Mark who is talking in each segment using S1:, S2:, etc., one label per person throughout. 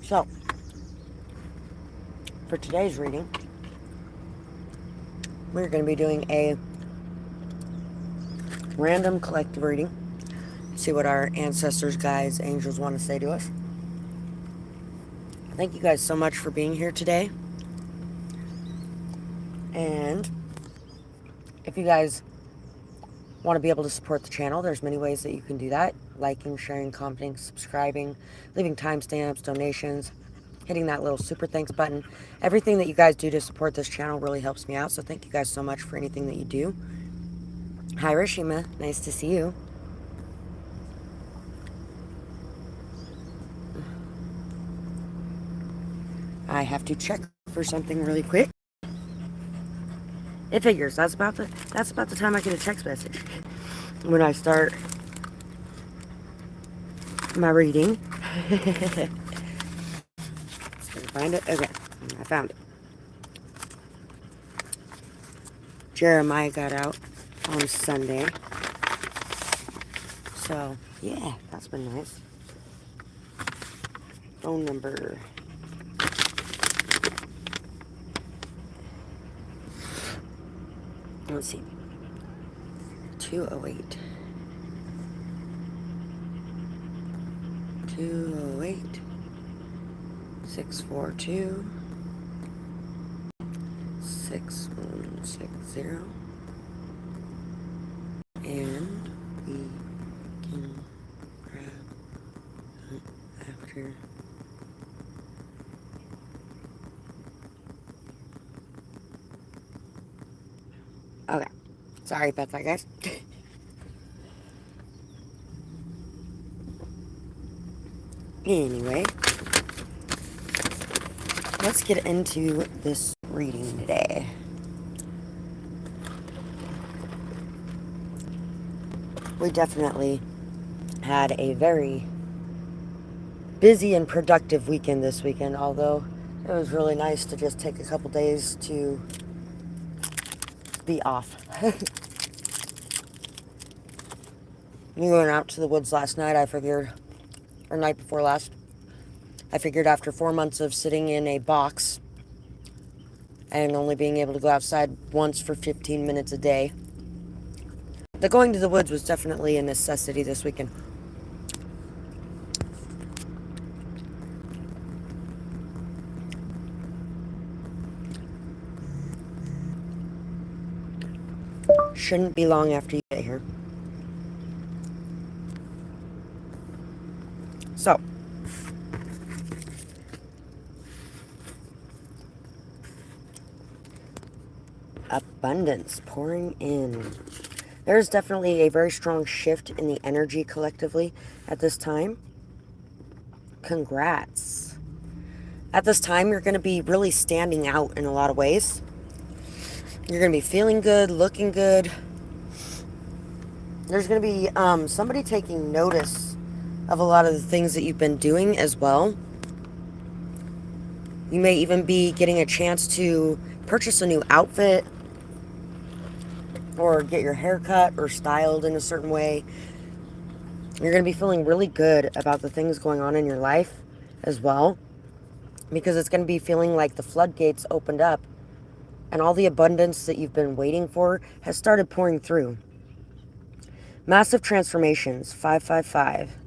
S1: So, for today's reading, we're going to be doing a random collective reading. See what our ancestors, guides, angels want to say to us. Thank you guys so much for being here today. And if you guys want to be able to support the channel, there's many ways that you can do that. Liking, sharing, commenting, subscribing, leaving timestamps, donations, hitting that little super thanks button. Everything that you guys do to support this channel really helps me out. So thank you guys so much for anything that you do. Hi, Rashima. Nice to see you. I have to check for something really quick. It figures. That's about the time I get a text message when I start my reading. Let's find it. Okay, I found it. Jeremiah got out on Sunday. So, yeah, that's been nice. Phone number. Let's see. 208. 208. 642. 6160. And we can grab after. Okay. Sorry about that, guys. Anyway, let's get into this reading today. We definitely had a very busy and productive weekend this weekend, although it was really nice to just take a couple days to be off. We went out to the woods last night, I figured, or night before last. I figured after 4 months of sitting in a box and only being able to go outside once for 15 minutes a day, that going to the woods was definitely a necessity this weekend. Shouldn't be long after you get here. So, abundance pouring in. There's definitely a very strong shift in the energy collectively at this time. Congrats. At this time, you're going to be really standing out in a lot of ways. You're going to be feeling good, looking good. There's going to be somebody taking notice of a lot of the things that you've been doing as well. You may even be getting a chance to purchase a new outfit or get your hair cut or styled in a certain way. You're going to be feeling really good about the things going on in your life as well, because it's going to be feeling like the floodgates opened up and all the abundance that you've been waiting for has started pouring through. Massive transformations, 555.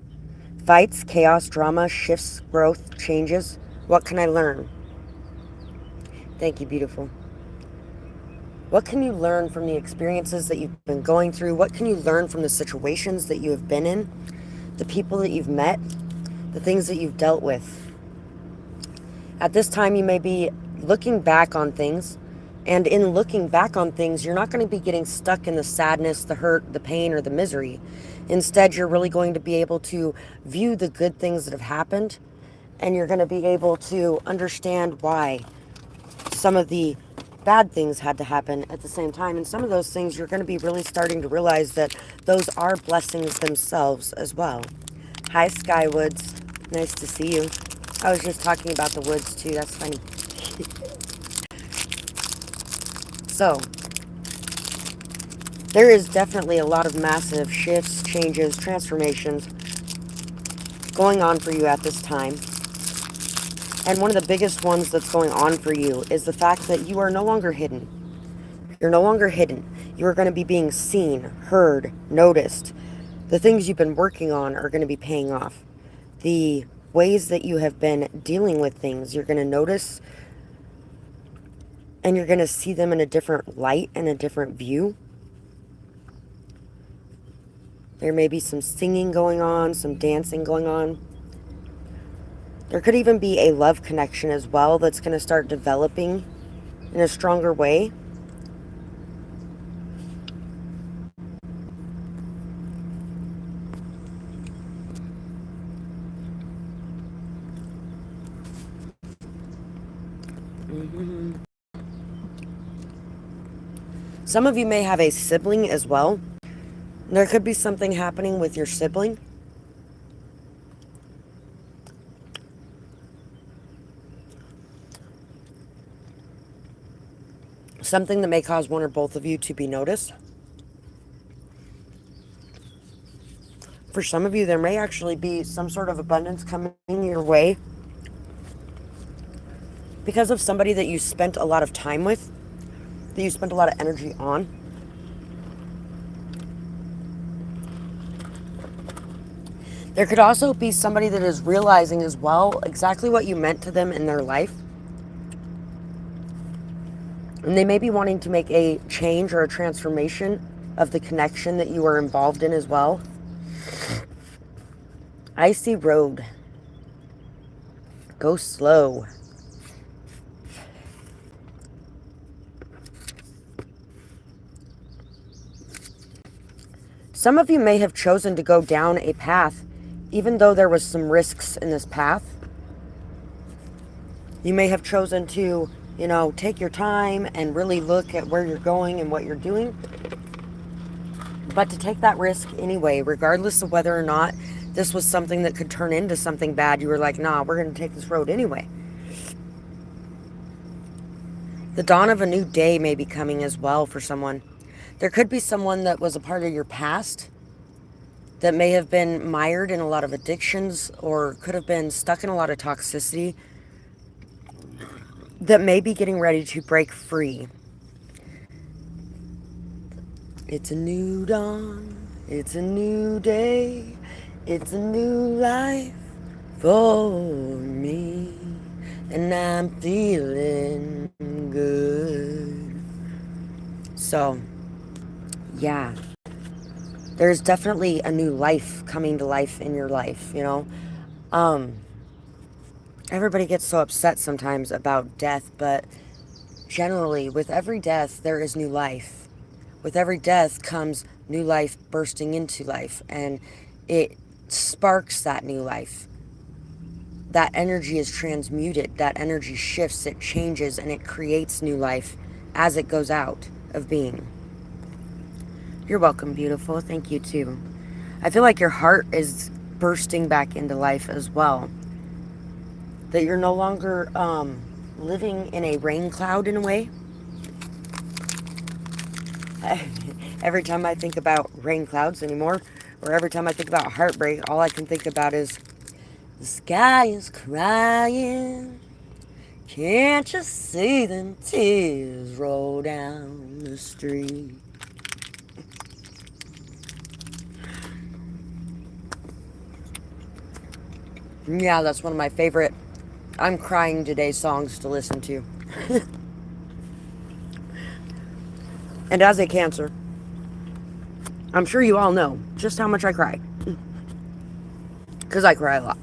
S1: Fights, chaos, drama, shifts, growth, changes. What can I learn? Thank you, beautiful. What can you learn from the experiences that you've been going through? What can you learn from the situations that you have been in? The people that you've met? The things that you've dealt with? At this time, you may be looking back on things. And in looking back on things, you're not going to be getting stuck in the sadness, the hurt, the pain, or the misery. Instead, you're really going to be able to view the good things that have happened. And you're going to be able to understand why some of the bad things had to happen at the same time. And some of those things, you're going to be really starting to realize that those are blessings themselves as well. Hi, Skywoods. Nice to see you. I was just talking about the woods too. That's funny. So, there is definitely a lot of massive shifts, changes, transformations going on for you at this time. And one of the biggest ones that's going on for you is the fact that you are no longer hidden. You're no longer hidden. You are going to be being seen, heard, noticed. The things you've been working on are going to be paying off. The ways that you have been dealing with things, you're going to notice, and you're going to see them in a different light and a different view. There may be some singing going on, some dancing going on. There could even be a love connection as well that's going to start developing in a stronger way. Some of you may have a sibling as well. There could be something happening with your sibling. Something that may cause one or both of you to be noticed. For some of you, there may actually be some sort of abundance coming your way because of somebody that you spent a lot of time with, that you spent a lot of energy on. There could also be somebody that is realizing as well exactly what you meant to them in their life. And they may be wanting to make a change or a transformation of the connection that you were involved in as well. Icy road. Go slow. Some of you may have chosen to go down a path, even though there was some risks in this path. You may have chosen to, take your time and really look at where you're going and what you're doing. But to take that risk anyway, regardless of whether or not this was something that could turn into something bad, you were like, nah, we're going to take this road anyway. The dawn of a new day may be coming as well for someone. There could be someone that was a part of your past that may have been mired in a lot of addictions or could have been stuck in a lot of toxicity that may be getting ready to break free. It's a new dawn. It's a new day. It's a new life for me. And I'm feeling good. So, yeah. There's definitely a new life coming to life in your life, Everybody gets so upset sometimes about death, but generally, with every death, there is new life. With every death comes new life bursting into life, and it sparks that new life. That energy is transmuted, that energy shifts, it changes, and it creates new life as it goes out of being. You're welcome, beautiful. Thank you, too. I feel like your heart is bursting back into life as well. That you're no longer living in a rain cloud in a way. Every time I think about rain clouds anymore, or every time I think about heartbreak, all I can think about is, the sky is crying. Can't you see them tears roll down the street? Yeah, that's one of my favorite I'm crying today songs to listen to. And as a Cancer, I'm sure you all know just how much I cry. Because I cry a lot.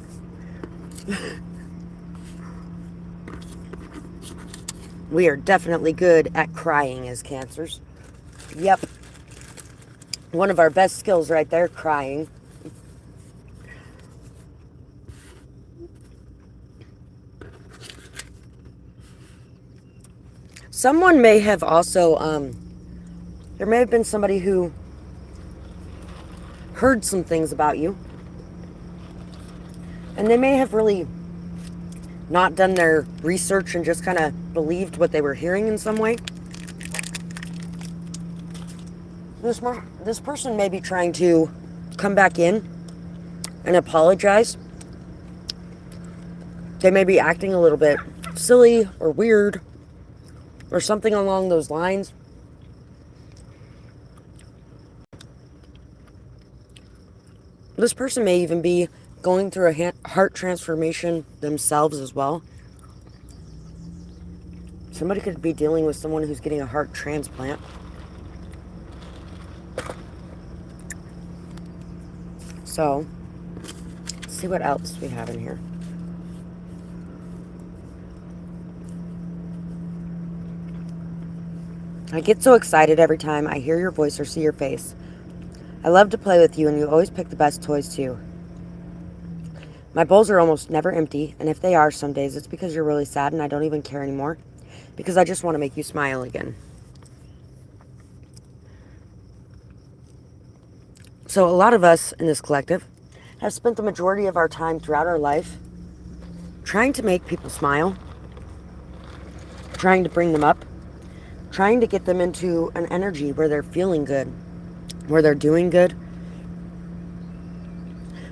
S1: We are definitely good at crying as Cancers. Yep. One of our best skills right there, crying. Someone may have also, there may have been somebody who heard some things about you. And they may have really not done their research and just kind of believed what they were hearing in some way. This person may be trying to come back in and apologize They may be acting a little bit silly or weird or something along those lines. This person may even be going through a heart transformation themselves as well. Somebody could be dealing with someone who's getting a heart transplant. So, let's see what else we have in here. I get so excited every time I hear your voice or see your face. I love to play with you, and you always pick the best toys too. My bowls are almost never empty, and if they are some days, it's because you're really sad and I don't even care anymore, because I just want to make you smile again. So a lot of us in this collective have spent the majority of our time throughout our life trying to make people smile, trying to bring them up, trying to get them into an energy where they're feeling good, where they're doing good,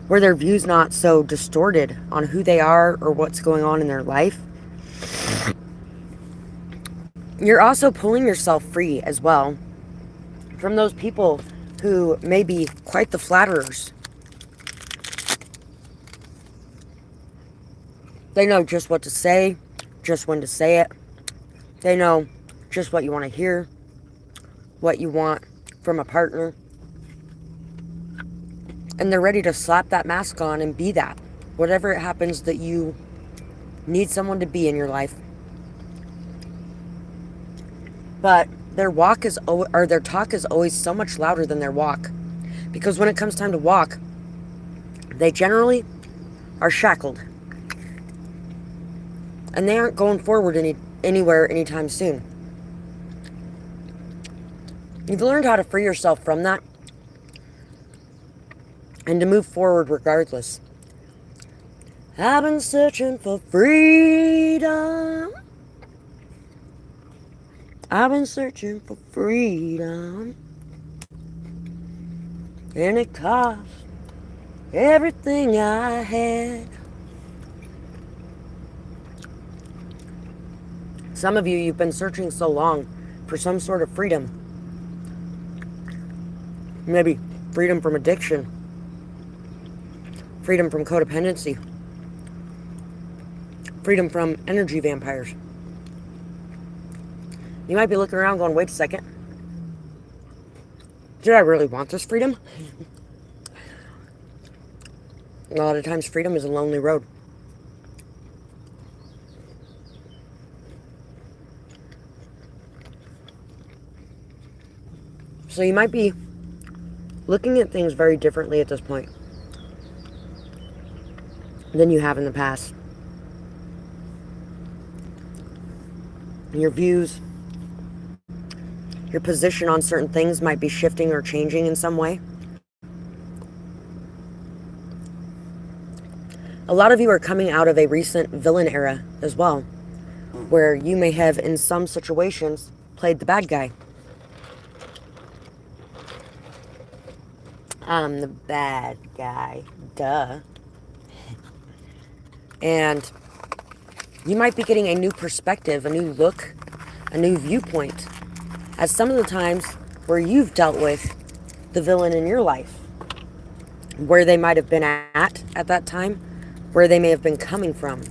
S1: where their view's not so distorted on who they are or what's going on in their life. You're also pulling yourself free as well from those people who may be quite the flatterers. They know just what to say, just when to say it. They know just what you want to hear, what you want from a partner. And they're ready to slap that mask on and be that. Whatever it happens that you need someone to be in your life. But their talk is always so much louder than their walk. Because when it comes time to walk, they generally are shackled. And they aren't going forward anywhere anytime soon. You've learned how to free yourself from that and to move forward regardless. I've been searching for freedom. I've been searching for freedom. And it cost everything I had. Some of you, you've been searching so long for some sort of freedom. Maybe freedom from addiction. Freedom from codependency. Freedom from energy vampires. You might be looking around going, wait a second. Did I really want this freedom? A lot of times freedom is a lonely road. So you might be looking at things very differently at this point than you have in the past. Your views, your position on certain things might be shifting or changing in some way. A lot of you are coming out of a recent villain era as well, where you may have, in some situations, played the bad guy. I'm the bad guy. Duh. And you might be getting a new perspective, a new look, a new viewpoint at some of the times where you've dealt with the villain in your life, where they might have been at that time, where they may have been coming from,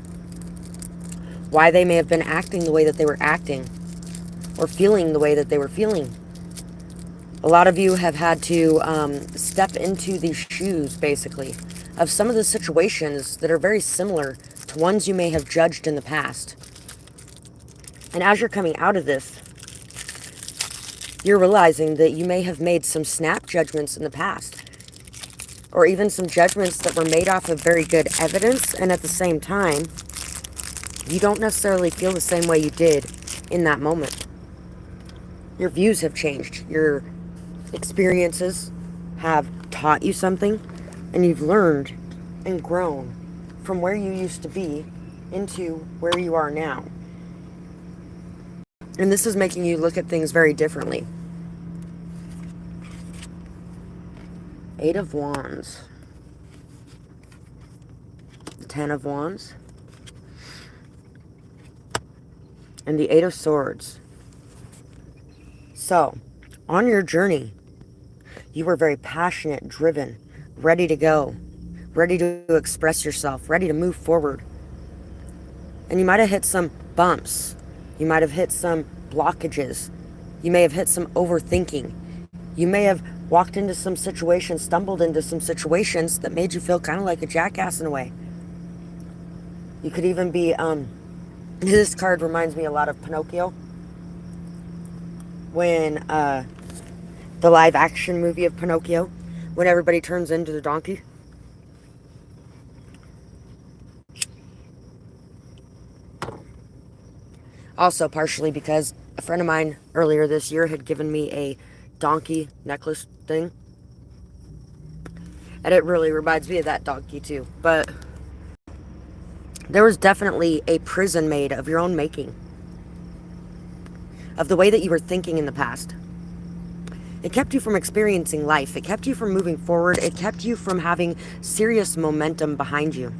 S1: why they may have been acting the way that they were acting, or feeling the way that they were feeling. A lot of you have had to step into these shoes, basically, of some of the situations that are very similar to ones you may have judged in the past. And as you're coming out of this, you're realizing that you may have made some snap judgments in the past, or even some judgments that were made off of very good evidence, and at the same time, you don't necessarily feel the same way you did in that moment. Your views have changed. Your experiences have taught you something, and you've learned and grown from where you used to be into where you are now. And this is making you look at things very differently. 8 of Wands. 10 of Wands. and the Eight of Swords. So, on your journey, you were very passionate, driven, ready to go, ready to express yourself, ready to move forward. And you might have hit some bumps. You might have hit some blockages. You may have hit some overthinking. You may have walked into some situations, stumbled into some situations that made you feel kind of like a jackass in a way. You could even be, this card reminds me a lot of Pinocchio. When, the live action movie of Pinocchio, when everybody turns into the donkey. Also, partially because a friend of mine earlier this year had given me a donkey necklace thing. And it really reminds me of that donkey too. But there was definitely a prison made of your own making. Of the way that you were thinking in the past. It kept you from experiencing life. It kept you from moving forward. It kept you from having serious momentum behind you.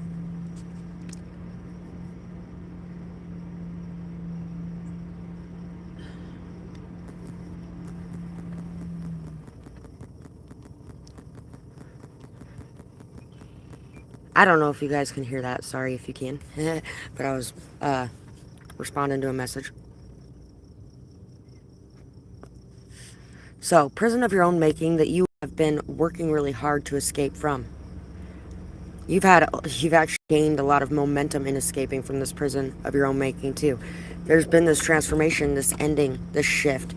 S1: I don't know if you guys can hear that. Sorry if you can. But I was responding to a message. So, prison of your own making that you have been working really hard to escape from. You've actually gained a lot of momentum in escaping from this prison of your own making too. There's been this transformation, this ending, this shift.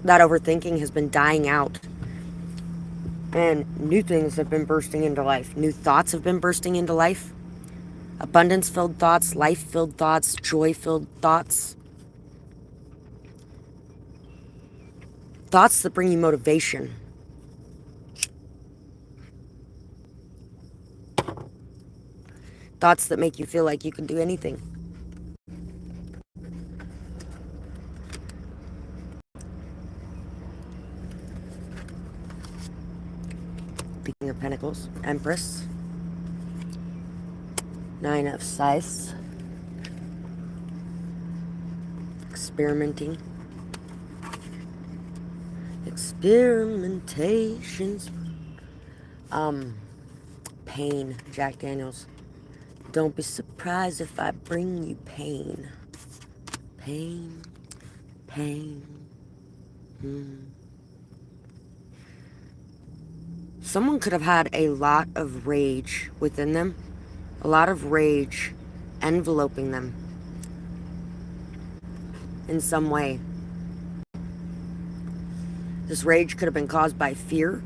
S1: That overthinking has been dying out. And new things have been bursting into life. New thoughts have been bursting into life. Abundance-filled thoughts, life-filled thoughts, joy-filled thoughts. Thoughts that bring you motivation. Thoughts that make you feel like you can do anything. King of Pentacles, Empress, Nine of Scythes, experimenting, experimentations, pain, Jack Daniels. Don't be surprised if I bring you pain. Pain, pain. Someone could have had a lot of rage within them, a lot of rage enveloping them in some way. This rage could have been caused by fear.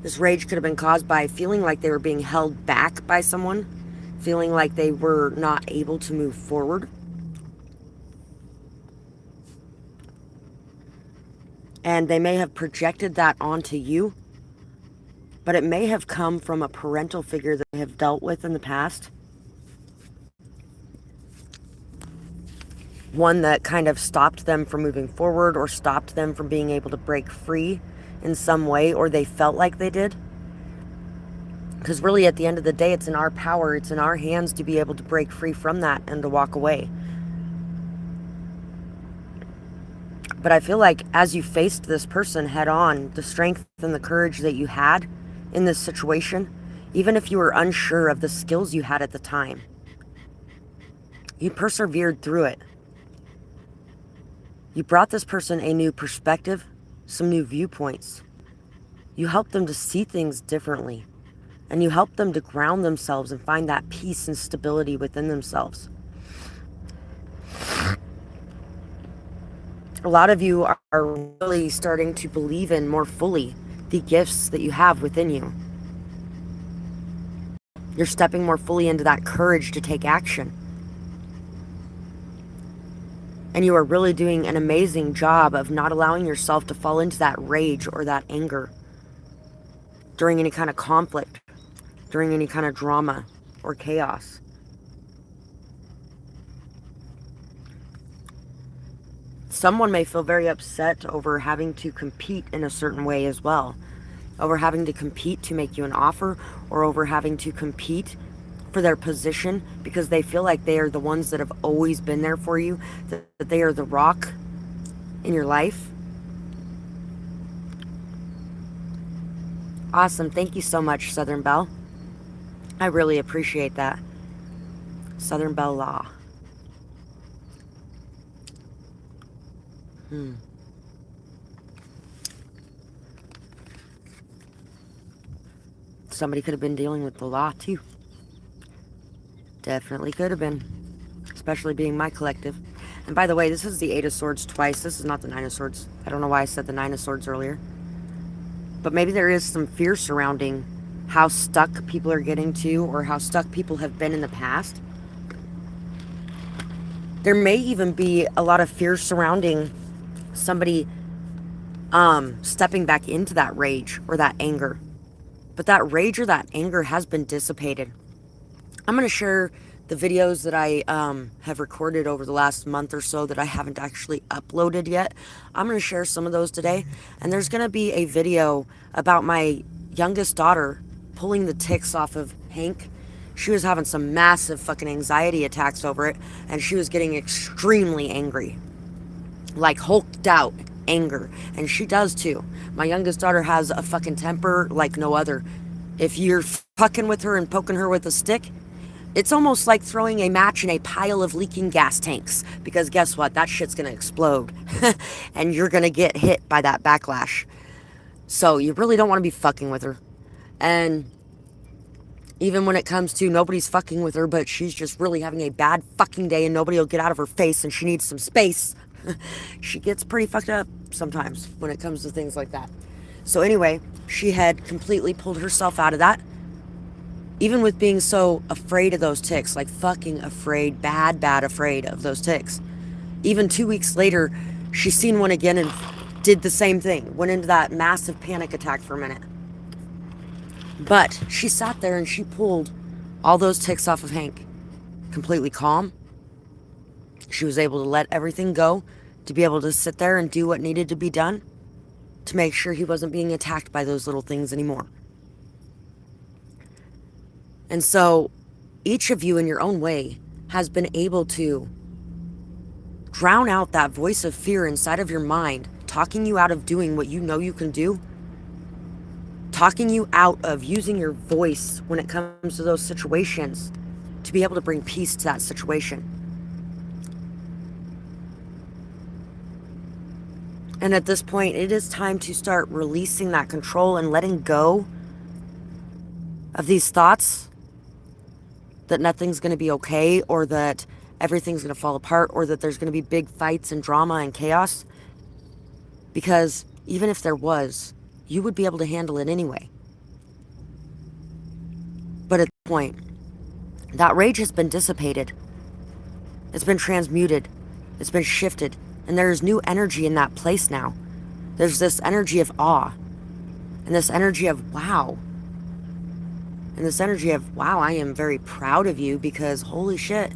S1: This rage could have been caused by feeling like they were being held back by someone, feeling like they were not able to move forward. And they may have projected that onto you, but it may have come from a parental figure that they have dealt with in the past. One that kind of stopped them from moving forward or stopped them from being able to break free in some way, or they felt like they did. Because really, at the end of the day, it's in our power, it's in our hands to be able to break free from that and to walk away. But I feel like as you faced this person head on, the strength and the courage that you had in this situation, even if you were unsure of the skills you had at the time, you persevered through it. You brought this person a new perspective, some new viewpoints. You helped them to see things differently. And you helped them to ground themselves and find that peace and stability within themselves. A lot of you are really starting to believe in more fully the gifts that you have within you. You're stepping more fully into that courage to take action. And you are really doing an amazing job of not allowing yourself to fall into that rage or that anger during any kind of conflict, during any kind of drama or chaos. Someone may feel very upset over having to compete in a certain way as well, over having to compete to make you an offer, or over having to compete for their position because they feel like they are the ones that have always been there for you, that they are the rock in your life. Awesome. Thank you so much, Southern Belle. I really appreciate that. Southern Belle Law. Somebody could have been dealing with the law too. Definitely could have been. Especially being my collective. And by the way, this is the Eight of Swords twice. This is not the Nine of Swords. I don't know why I said the Nine of Swords earlier. But maybe there is some fear surrounding how stuck people are getting to, or how stuck people have been in the past. There may even be a lot of fear surrounding somebody stepping back into that rage or that anger. But that rage or that anger has been dissipated. I'm going to share the videos that I have recorded over the last month or so that I haven't actually uploaded yet. I'm going to share some of those today. And there's going to be a video about my youngest daughter pulling the ticks off of Hank. She was having some massive fucking anxiety attacks over it, and she was getting extremely angry. Like hulked out anger. And she does too. My youngest daughter has a fucking temper like no other. If you're fucking with her and poking her with a stick, it's almost like throwing a match in a pile of leaking gas tanks. Because guess what? That shit's gonna explode. And you're gonna get hit by that backlash. So you really don't want to be fucking with her. And even when it comes to nobody's fucking with her, but she's just really having a bad fucking day and nobody will get out of her face and she needs some space, she gets pretty fucked up sometimes when it comes to things like that. So anyway, she had completely pulled herself out of that. Even with being so afraid of those ticks, like fucking afraid, bad afraid of those ticks. Even 2 weeks later, she seen one again and did the same thing. Went into that massive panic attack for a minute. But she sat there and she pulled all those ticks off of Hank. Completely calm. She was able to let everything go, to be able to sit there and do what needed to be done, to make sure he wasn't being attacked by those little things anymore. And so each of you in your own way has been able to drown out that voice of fear inside of your mind, talking you out of doing what you know you can do, talking you out of using your voice when it comes to those situations to be able to bring peace to that situation. And at this point, it is time to start releasing that control and letting go of these thoughts that nothing's going to be okay, or that everything's going to fall apart, or that there's going to be big fights and drama and chaos. Because even if there was, you would be able to handle it anyway. But at this point, that rage has been dissipated. It's been transmuted. It's been shifted. And there's new energy in that place now. There's this energy of awe. And this energy of wow. And this energy of wow, I am very proud of you, because holy shit.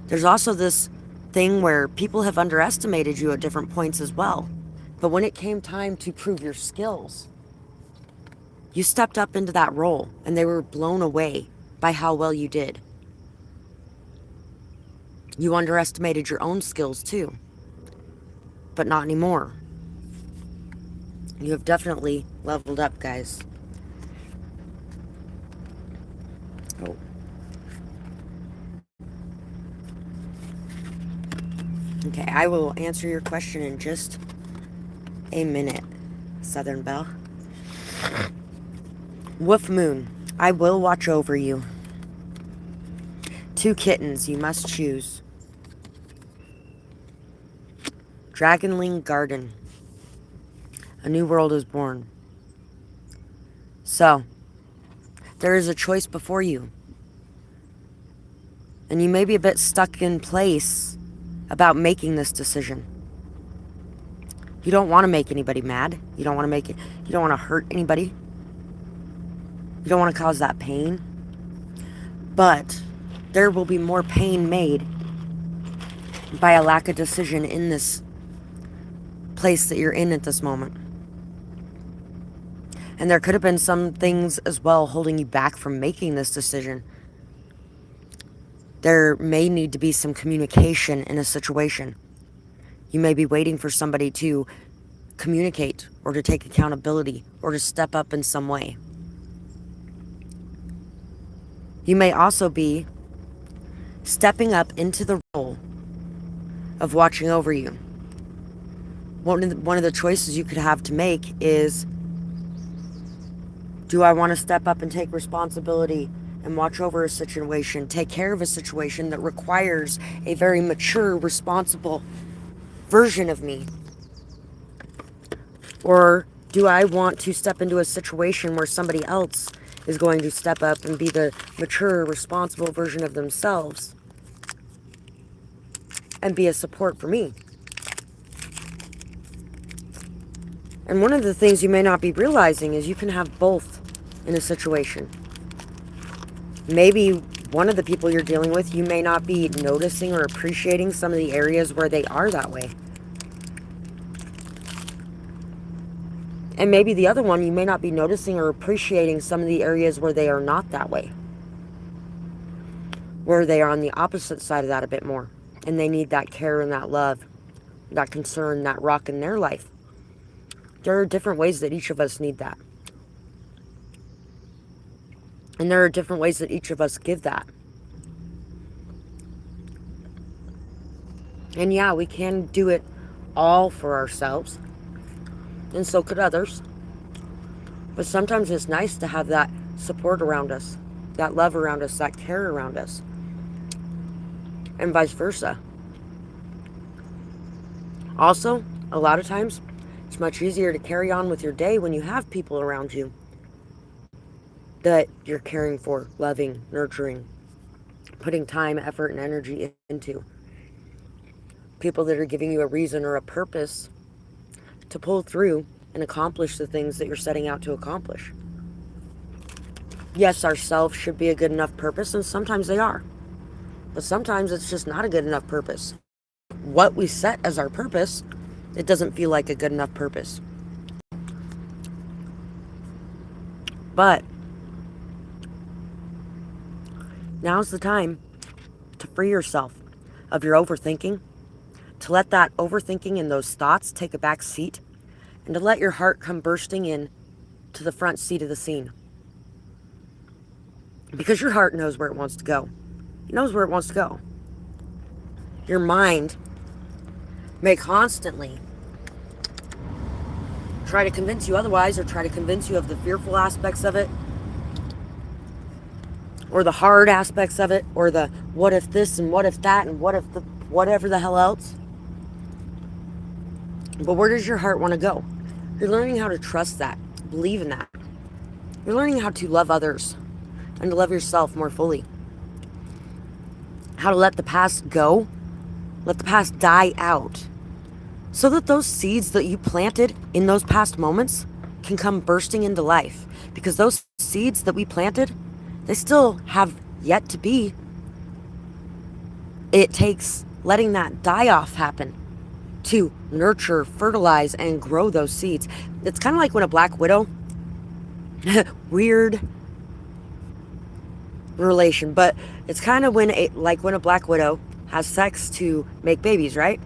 S1: There's also this thing where people have underestimated you at different points as well. But when it came time to prove your skills, you stepped up into that role and they were blown away by how well you did. You underestimated your own skills too, but not anymore. You have definitely leveled up, guys. Oh. Okay, I will answer your question in just a minute, Southern Belle. Wolf Moon, I will watch over you. 2 kittens, you must choose. Dragonling Garden. A new world is born. So, there is a choice before you. And you may be a bit stuck in place about making this decision. You don't want to make anybody mad. You don't want to hurt anybody. You don't want to cause that pain. But there will be more pain made by a lack of decision in this place that you're in at this moment. And there could have been some things as well holding you back from making this decision. There may need to be some communication in a situation. You may be waiting for somebody to communicate or to take accountability or to step up in some way. You may also be stepping up into the role of watching over you. One of the choices you could have to make is, do I want to step up and take responsibility and watch over a situation, take care of a situation that requires a very mature, responsible version of me? Or do I want to step into a situation where somebody else is going to step up and be the mature, responsible version of themselves and be a support for me? And one of the things you may not be realizing is you can have both in a situation. Maybe one of the people you're dealing with, you may not be noticing or appreciating some of the areas where they are that way. And maybe the other one, you may not be noticing or appreciating some of the areas where they are not that way. Where they are on the opposite side of that a bit more. And they need that care and that love, that concern, that rock in their life. There are different ways that each of us need that. And there are different ways that each of us give that. And yeah, we can do it all for ourselves. And so could others. But sometimes it's nice to have that support around us, that love around us, that care around us. And vice versa. Also, a lot of times, it's much easier to carry on with your day when you have people around you that you're caring for, loving, nurturing, putting time, effort, and energy into. People that are giving you a reason or a purpose to pull through and accomplish the things that you're setting out to accomplish. Yes, ourselves should be a good enough purpose, and sometimes they are. But sometimes it's just not a good enough purpose. What we set as our purpose, it doesn't feel like a good enough purpose. But now's the time to free yourself of your overthinking, to let that overthinking and those thoughts take a back seat, and to let your heart come bursting in to the front seat of the scene. Because your heart knows where it wants to go. It knows where it wants to go. Your mind may constantly try to convince you otherwise, or try to convince you of the fearful aspects of it, or the hard aspects of it, or the what if this and what if that and what if the whatever the hell else. But where does your heart want to go? You're learning how to trust that, believe in that. You're learning how to love others and to love yourself more fully. How to let the past go, let the past die out, so that those seeds that you planted in those past moments can come bursting into life. Because those seeds that we planted, they still have yet to be. It takes letting that die off happen to nurture, fertilize, and grow those seeds. It's kind of like when a black widow, weird relation, but it's kind of like when a black widow has sex to make babies, right?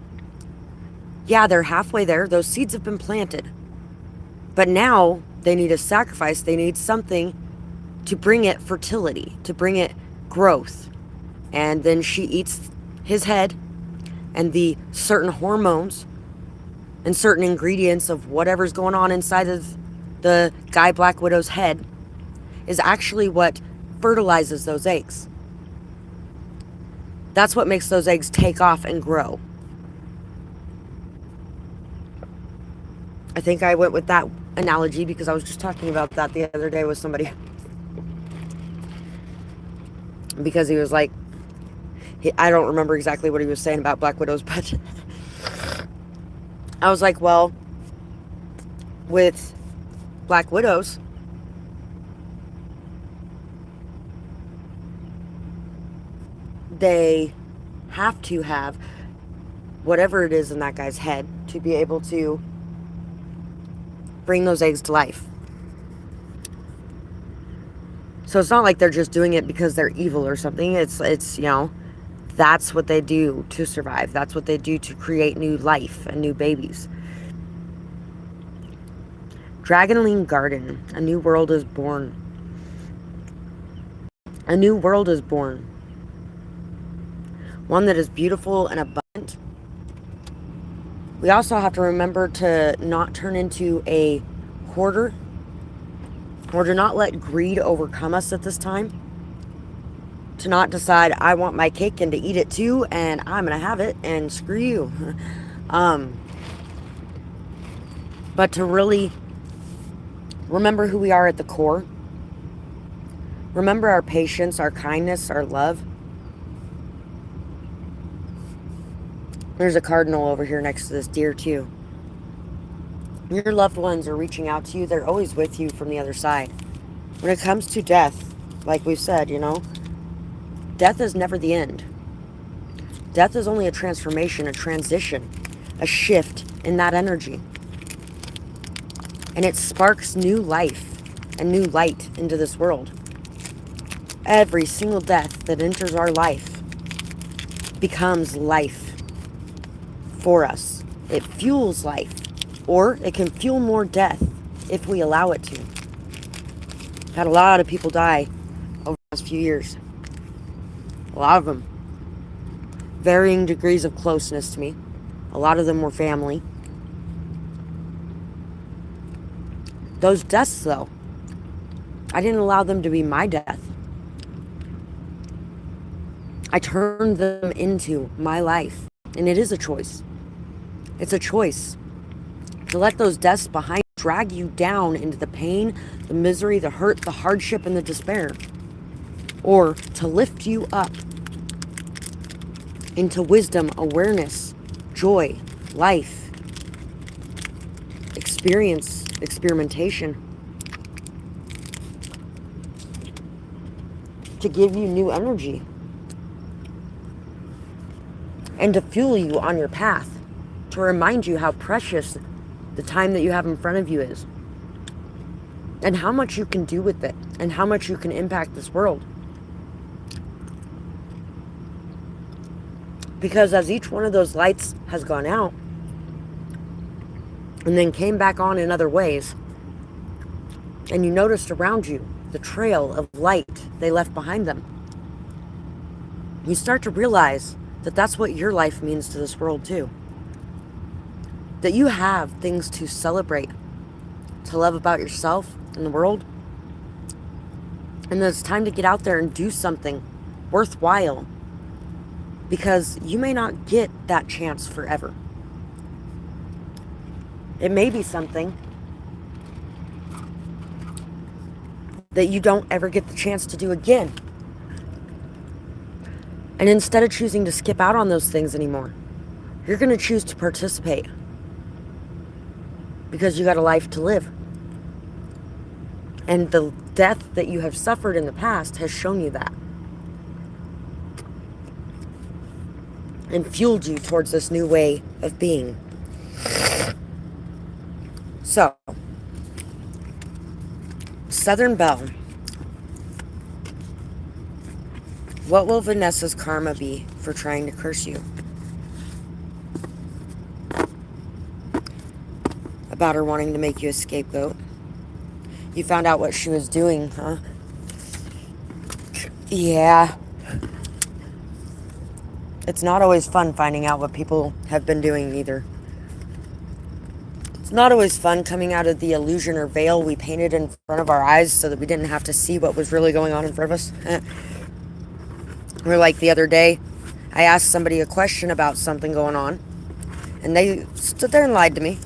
S1: Yeah, they're halfway there. Those seeds have been planted. But now they need a sacrifice. They need something to bring it fertility, to bring it growth. And then she eats his head, and the certain hormones and certain ingredients of whatever's going on inside of the guy black widow's head is actually what fertilizes those eggs. That's what makes those eggs take off and grow. I think I went with that analogy because I was just talking about that the other day with somebody. Because he was like, I don't remember exactly what he was saying about black widows, but I was like, well, with black widows, they have to have whatever it is in that guy's head to be able to bring those eggs to life. So it's not like they're just doing it because they're evil or something. It's you know, that's what they do to survive. That's what they do to create new life and new babies. Dragonling Garden. A new world is born. A new world is born. One that is beautiful and abundant. We also have to remember to not turn into a hoarder, or to not let greed overcome us at this time. To not decide, I want my cake and to eat it too, and I'm going to have it, and screw you. But to really remember who we are at the core. Remember our patience, our kindness, our love. There's a cardinal over here next to this deer too. Your loved ones are reaching out to you. They're always with you from the other side. When it comes to death, like we've said, you know, death is never the end. Death is only a transformation, a transition, a shift in that energy. And it sparks new life and new light into this world. Every single death that enters our life becomes life for us. It fuels life, or it can fuel more death if we allow it to. Had a lot of people die over the last few years. A lot of them. Varying degrees of closeness to me. A lot of them were family. Those deaths, though, I didn't allow them to be my death. I turned them into my life. And it is a choice. It's a choice to let those deaths behind drag you down into the pain, the misery, the hurt, the hardship, and the despair. Or to lift you up into wisdom, awareness, joy, life, experience, experimentation. To give you new energy. And to fuel you on your path. To remind you how precious the time that you have in front of you is. And how much you can do with it. And how much you can impact this world. Because as each one of those lights has gone out, and then came back on in other ways, and you noticed around you the trail of light they left behind them, you start to realize that that's what your life means to this world too. That you have things to celebrate, to love about yourself and the world, and that it's time to get out there and do something worthwhile, because you may not get that chance forever. It may be something that you don't ever get the chance to do again. And instead of choosing to skip out on those things anymore, you're going to choose to participate. Because you got a life to live. And the death that you have suffered in the past has shown you that. And fueled you towards this new way of being. So, Southern Belle. What will Vanessa's karma be for trying to curse you? About her wanting to make you a scapegoat. You found out what she was doing, huh? Yeah. It's not always fun finding out what people have been doing either. It's not always fun coming out of the illusion or veil we painted in front of our eyes so that we didn't have to see what was really going on in front of us. Or like the other day, I asked somebody a question about something going on, and they stood there and lied to me.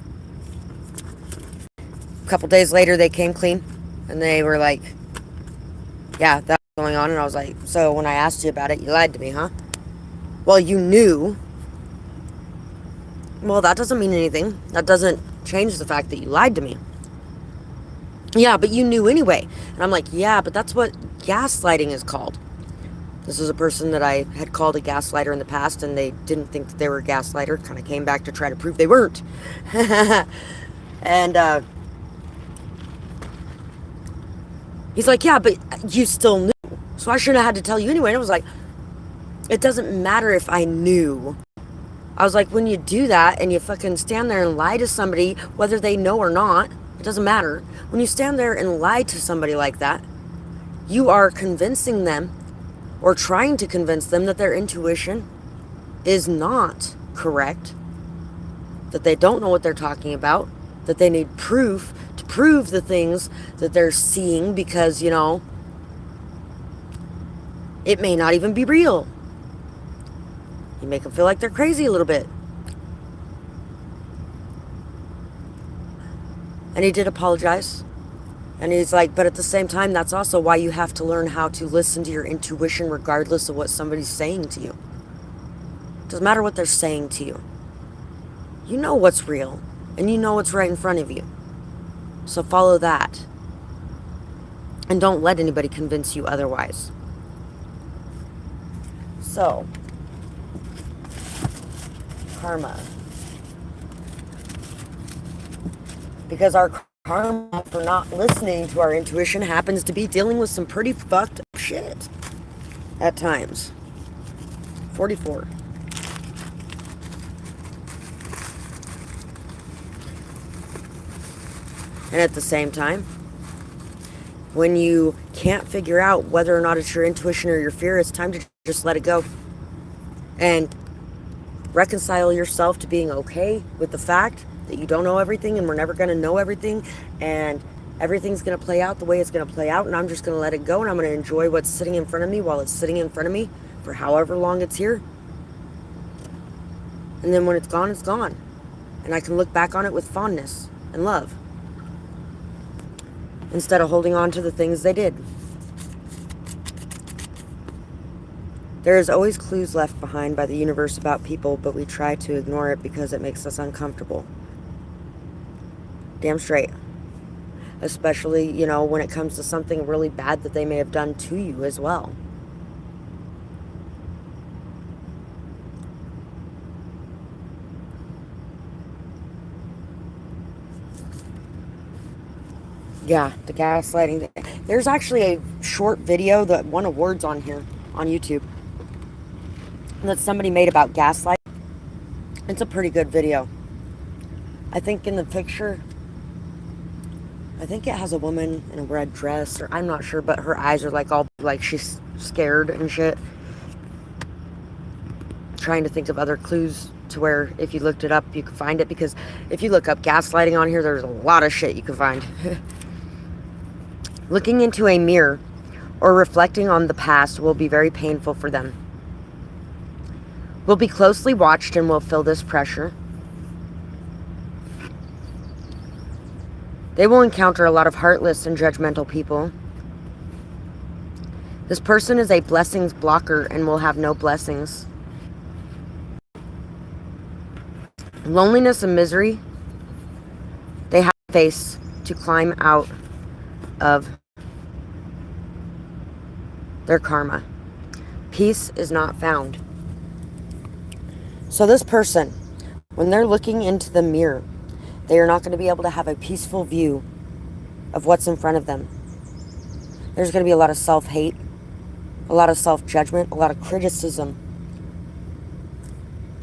S1: A couple days later, they came clean, and they were like, yeah, that's going on. And I was like, so when I asked you about it, you lied to me, huh? Well, you knew. Well, that doesn't mean anything. That doesn't change the fact that you lied to me. Yeah, but you knew anyway. And I'm like, yeah, but that's what gaslighting is called. This is a person that I had called a gaslighter in the past, and they didn't think that they were a gaslighter. Kind of came back to try to prove they weren't. And He's like, yeah, but you still knew. So I shouldn't have had to tell you anyway. And I was like, it doesn't matter if I knew. I was like, when you do that and you fucking stand there and lie to somebody, whether they know or not, it doesn't matter. When you stand there and lie to somebody like that, you are convincing them or trying to convince them that their intuition is not correct, that they don't know what they're talking about, that they need proof to prove the things that they're seeing because, it may not even be real. You make them feel like they're crazy a little bit. And he did apologize. And he's like, but at the same time, that's also why you have to learn how to listen to your intuition regardless of what somebody's saying to you. It doesn't matter what they're saying to you. You know what's real. And you know what's right in front of you. So follow that. And don't let anybody convince you otherwise. So, karma. Because our karma for not listening to our intuition happens to be dealing with some pretty fucked up shit at times. 44. And at the same time, when you can't figure out whether or not it's your intuition or your fear, it's time to just let it go. And reconcile yourself to being okay with the fact that you don't know everything and we're never going to know everything. And everything's going to play out the way it's going to play out. And I'm just going to let it go. And I'm going to enjoy what's sitting in front of me while it's sitting in front of me for however long it's here. And then when it's gone, it's gone. And I can look back on it with fondness and love, instead of holding on to the things they did. There is always clues left behind by the universe about people, but we try to ignore it because it makes us uncomfortable. Damn straight. Especially, when it comes to something really bad that they may have done to you as well. Yeah, the gaslighting. There's actually a short video that won awards on here, on YouTube, that somebody made about gaslighting. It's a pretty good video. I think in the picture, I think it has a woman in a red dress, or I'm not sure, but her eyes are like all, like she's scared and shit. Trying to think of other clues to where if you looked it up, you could find it, because if you look up gaslighting on here, there's a lot of shit you can find. Looking into a mirror or reflecting on the past will be very painful for them. Will be closely watched and will feel this pressure. They will encounter a lot of heartless and judgmental people. This person is a blessings blocker and will have no blessings. Loneliness and misery they have to face to climb out of their karma. Peace is not found. So this person, when they're looking into the mirror, they are not going to be able to have a peaceful view of what's in front of them. There's going to be a lot of self-hate, a lot of self-judgment, a lot of criticism,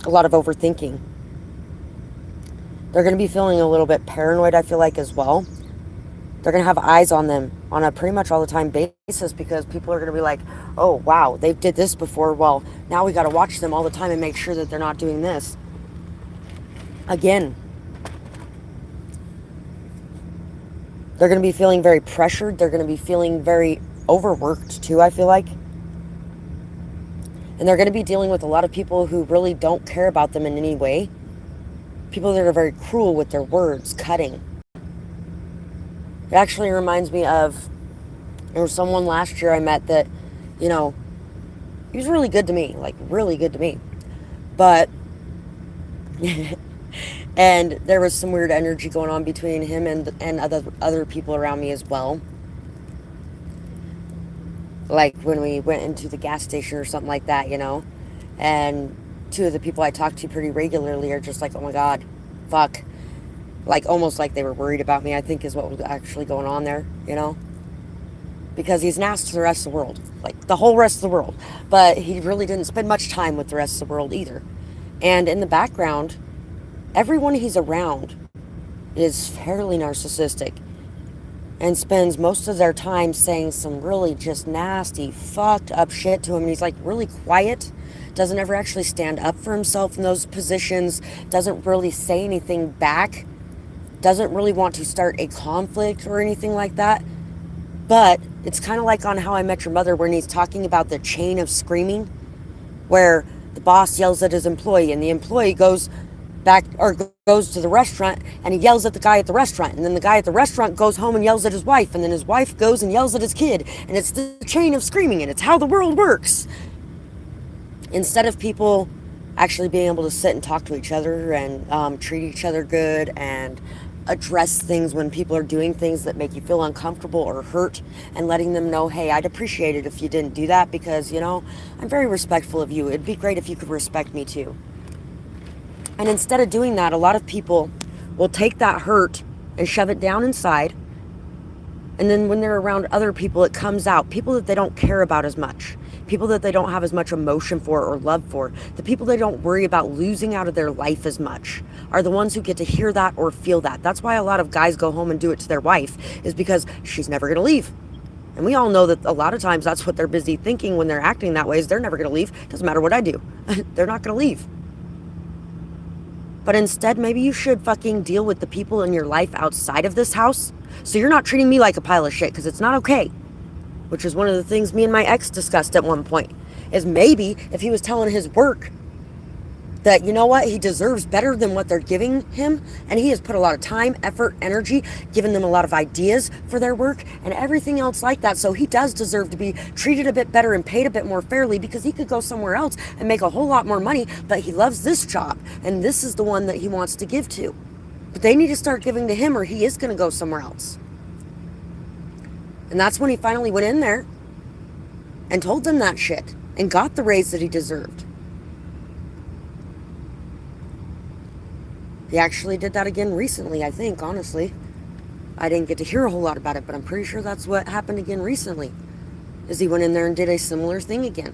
S1: a lot of overthinking. They're going to be feeling a little bit paranoid, I feel like, as well. They're going to have eyes on them on a pretty much all the time basis, because people are going to be like, oh, wow, they did this before. Well, now we got to watch them all the time and make sure that they're not doing this again. They're going to be feeling very pressured. They're going to be feeling very overworked too, I feel like. And they're going to be dealing with a lot of people who really don't care about them in any way. People that are very cruel with their words, cutting. It actually reminds me of, there was someone last year I met that, he was really good to me, like really good to me. But, and there was some weird energy going on between him and other people around me as well. Like when we went into the gas station or something like that, And two of the people I talk to pretty regularly are just like, oh my God, fuck. Like almost like they were worried about me, I think is what was actually going on there, because he's nasty to the rest of the world, like the whole rest of the world. But he really didn't spend much time with the rest of the world either. And in the background, everyone he's around is fairly narcissistic and spends most of their time saying some really just nasty, fucked up shit to him. And he's like really quiet, doesn't ever actually stand up for himself in those positions, doesn't really say anything back, doesn't really want to start a conflict or anything like that. But it's kind of like on How I Met Your Mother when he's talking about the chain of screaming, where the boss yells at his employee and the employee goes back or goes to the restaurant and he yells at the guy at the restaurant, and then the guy at the restaurant goes home and yells at his wife, and then his wife goes and yells at his kid, and it's the chain of screaming, and it's how the world works. Instead of people actually being able to sit and talk to each other and treat each other good and address things when people are doing things that make you feel uncomfortable or hurt, and letting them know, hey, I'd appreciate it if you didn't do that, because, I'm very respectful of you. It'd be great if you could respect me too. And instead of doing that, a lot of people will take that hurt and shove it down inside. And then when they're around other people, it comes out. People that they don't care about as much. People that they don't have as much emotion for or love for. The people they don't worry about losing out of their life as much are the ones who get to hear that or feel that. That's why a lot of guys go home and do it to their wife, is because she's never going to leave. And we all know that a lot of times that's what they're busy thinking when they're acting that way, is they're never going to leave. Doesn't matter what I do. They're not going to leave. But instead, maybe you should fucking deal with the people in your life outside of this house, so you're not treating me like a pile of shit, because it's not okay. Which is one of the things me and my ex discussed at one point, is maybe if he was telling his work that, you know what, he deserves better than what they're giving him, and he has put a lot of time, effort, energy, given them a lot of ideas for their work and everything else like that, so he does deserve to be treated a bit better and paid a bit more fairly, because he could go somewhere else and make a whole lot more money, but he loves this job, and this is the one that he wants to give to. But they need to start giving to him, or he is going to go somewhere else. And that's when he finally went in there and told them that shit and got the raise that he deserved. He actually did that again recently, I think, honestly. I didn't get to hear a whole lot about it, but I'm pretty sure that's what happened again recently, is he went in there and did a similar thing again.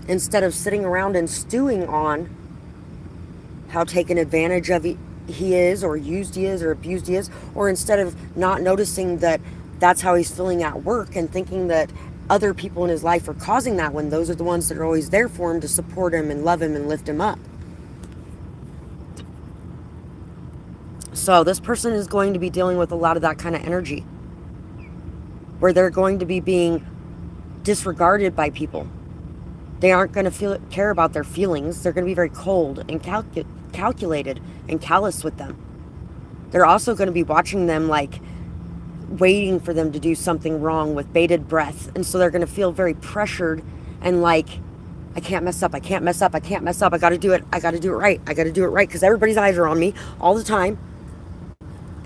S1: Instead of sitting around and stewing on how taken advantage of he is, or used he is, or abused he is, or instead of not noticing that that's how he's feeling at work and thinking that other people in his life are causing that, when those are the ones that are always there for him to support him and love him and lift him up. So this person is going to be dealing with a lot of that kind of energy, where they're going to be being disregarded by people. They aren't going to care about their feelings. They're going to be very cold and calculated and callous with them. They're also going to be watching them, like waiting for them to do something wrong with bated breath. And so they're going to feel very pressured and like, I can't mess up. I can't mess up. I can't mess up. I got to do it. I got to do it right. I got to do it right, because everybody's eyes are on me all the time.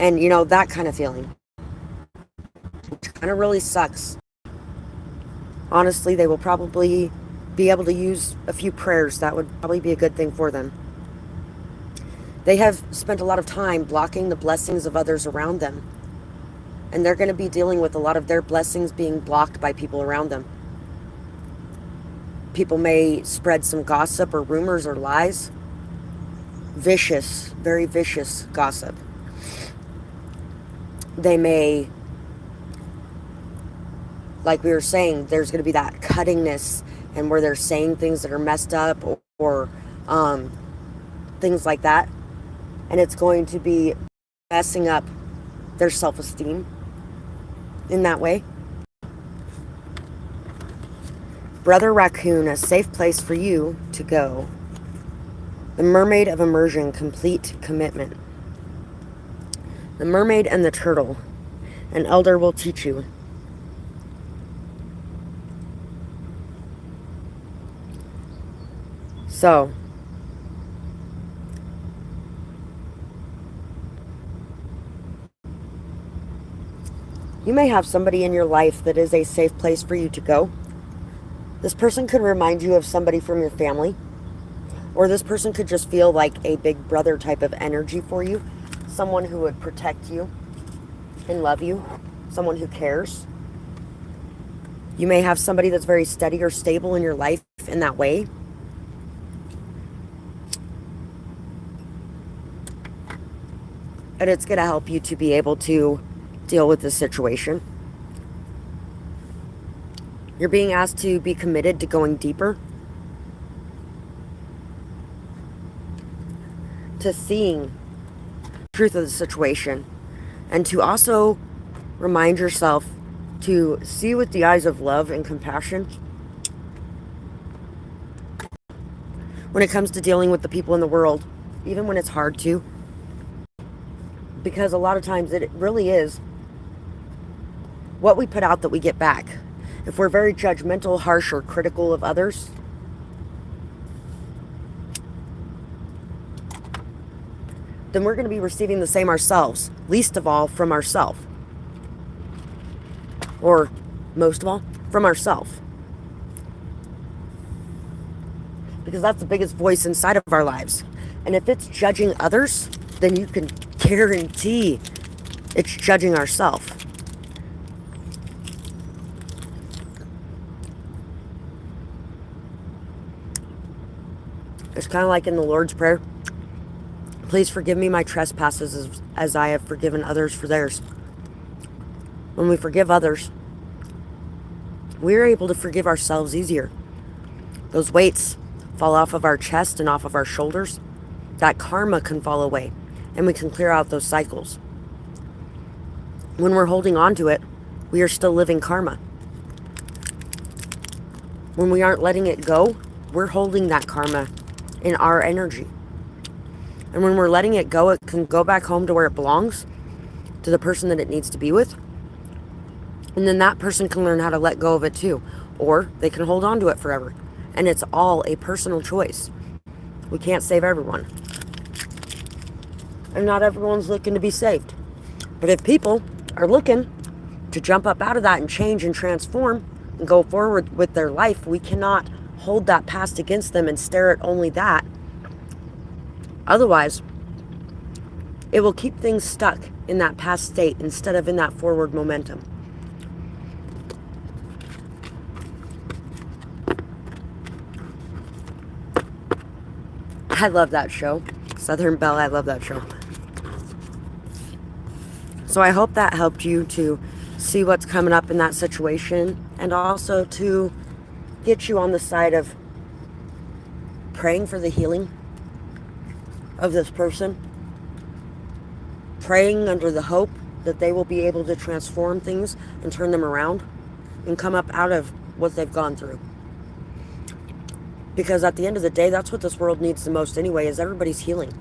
S1: And, that kind of feeling. Which kind of really sucks. Honestly, they will probably be able to use a few prayers. That would probably be a good thing for them. They have spent a lot of time blocking the blessings of others around them. And they're going to be dealing with a lot of their blessings being blocked by people around them. People may spread some gossip or rumors or lies. Vicious, very vicious gossip. They may, like we were saying, there's going to be that cuttingness, and where they're saying things that are messed up or things like that. And it's going to be messing up their self-esteem in that way. Brother Raccoon, a safe place for you to go. The Mermaid of Immersion, complete commitment. The Mermaid and the Turtle, an elder will teach you. So, you may have somebody in your life that is a safe place for you to go. This person could remind you of somebody from your family, or this person could just feel like a big brother type of energy for you. Someone who would protect you and love you. Someone who cares. You may have somebody that's very steady or stable in your life in that way. And it's going to help you to be able to deal with this situation. You're being asked to be committed to going deeper, to seeing the truth of the situation, and to also remind yourself to see with the eyes of love and compassion when it comes to dealing with the people in the world, even when it's hard to. Because a lot of times it really is what we put out that we get back. If we're very judgmental, harsh, or critical of others, then we're going to be receiving the same ourselves, least of all from ourselves. Or most of all, from ourselves. Because that's the biggest voice inside of our lives. And if it's judging others, then you can guarantee it's judging ourselves. It's kind of like in the Lord's Prayer. Please forgive me my trespasses as I have forgiven others for theirs. When we forgive others, we're able to forgive ourselves easier. Those weights fall off of our chest and off of our shoulders. That karma can fall away, and we can clear out those cycles. When we're holding on to it, we are still living karma. When we aren't letting it go, we're holding that karma in our energy. And when we're letting it go, it can go back home to where it belongs, to the person that it needs to be with. And then that person can learn how to let go of it too. Or they can hold on to it forever. And it's all a personal choice. We can't save everyone. And not everyone's looking to be saved. But if people are looking to jump up out of that and change and transform and go forward with their life, we cannot hold that past against them and stare at only that. Otherwise, it will keep things stuck in that past state instead of in that forward momentum. I love that show. Southern Belle, I love that show. So I hope that helped you to see what's coming up in that situation, and also to get you on the side of praying for the healing of this person, praying under the hope that they will be able to transform things and turn them around and come up out of what they've gone through. Because at the end of the day, that's what this world needs the most anyway, is everybody's healing.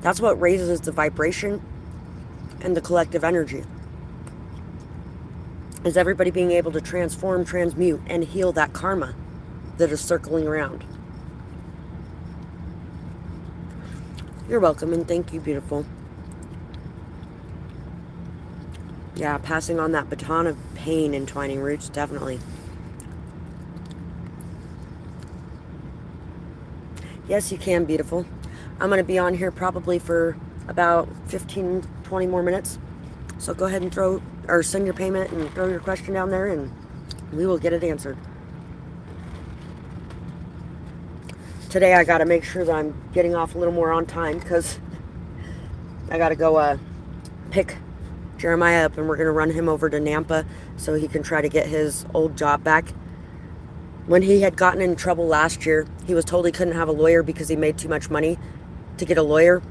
S1: That's what raises the vibration and the collective energy. Is everybody being able to transform, transmute, and heal that karma that is circling around. You're welcome, and thank you, beautiful. Yeah, passing on that baton of pain and twining roots, definitely. Yes, you can, beautiful. I'm going to be on here probably for about 15, 20 more minutes. So go ahead and send your payment and throw your question down there, and we will get it answered. Today I got to make sure that I'm getting off a little more on time, because I got to go pick Jeremiah up, and we're going to run him over to Nampa so he can try to get his old job back. When he had gotten in trouble last year, he was told he couldn't have a lawyer because he made too much money to get a lawyer,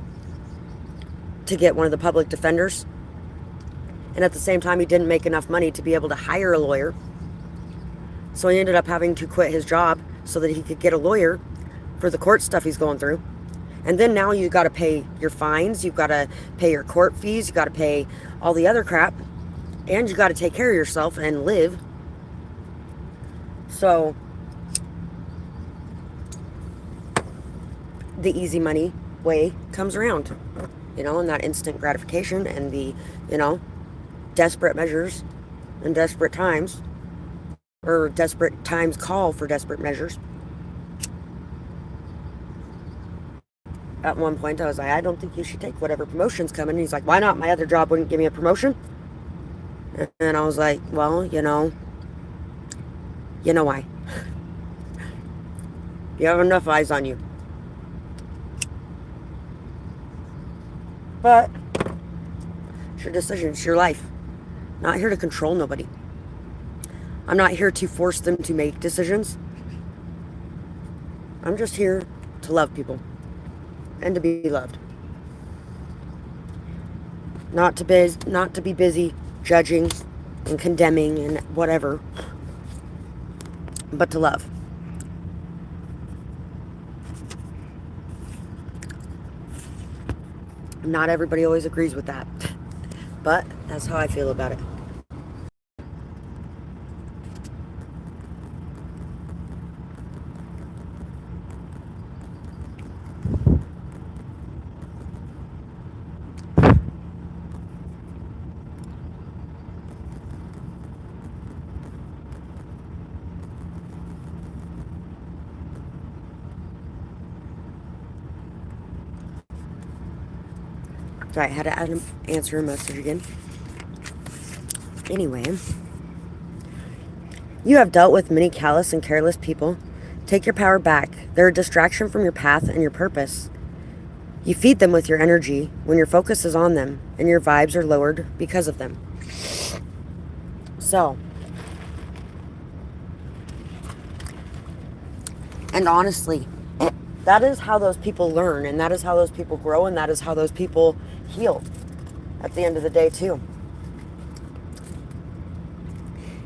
S1: to get one of the public defenders. And at the same time, he didn't make enough money to be able to hire a lawyer. So he ended up having to quit his job so that he could get a lawyer for the court stuff he's going through. And then now you got to pay your fines, you've got to pay your court fees, you got to pay all the other crap, and you got to take care of yourself and live. So the easy money way comes around, and that instant gratification and the, desperate measures and desperate times, or desperate times call for desperate measures. At one point I was like, I don't think you should take whatever promotion's coming. And he's like, why not? My other job wouldn't give me a promotion. And I was like, well, You know why. You have enough eyes on you. But it's your decision. It's your life. Not here to control nobody. I'm not here to force them to make decisions. I'm just here to love people and to be loved. Not to be busy judging and condemning and whatever, but to love. Not everybody always agrees with that, but that's how I feel about it. Sorry, I had to answer a message again. Anyway, you have dealt with many callous and careless people. Take your power back. They're a distraction from your path and your purpose. You feed them with your energy when your focus is on them, and your vibes are lowered because of them. So, and honestly, that is how those people learn, and that is how those people grow, and that is how those people heal at the end of the day too.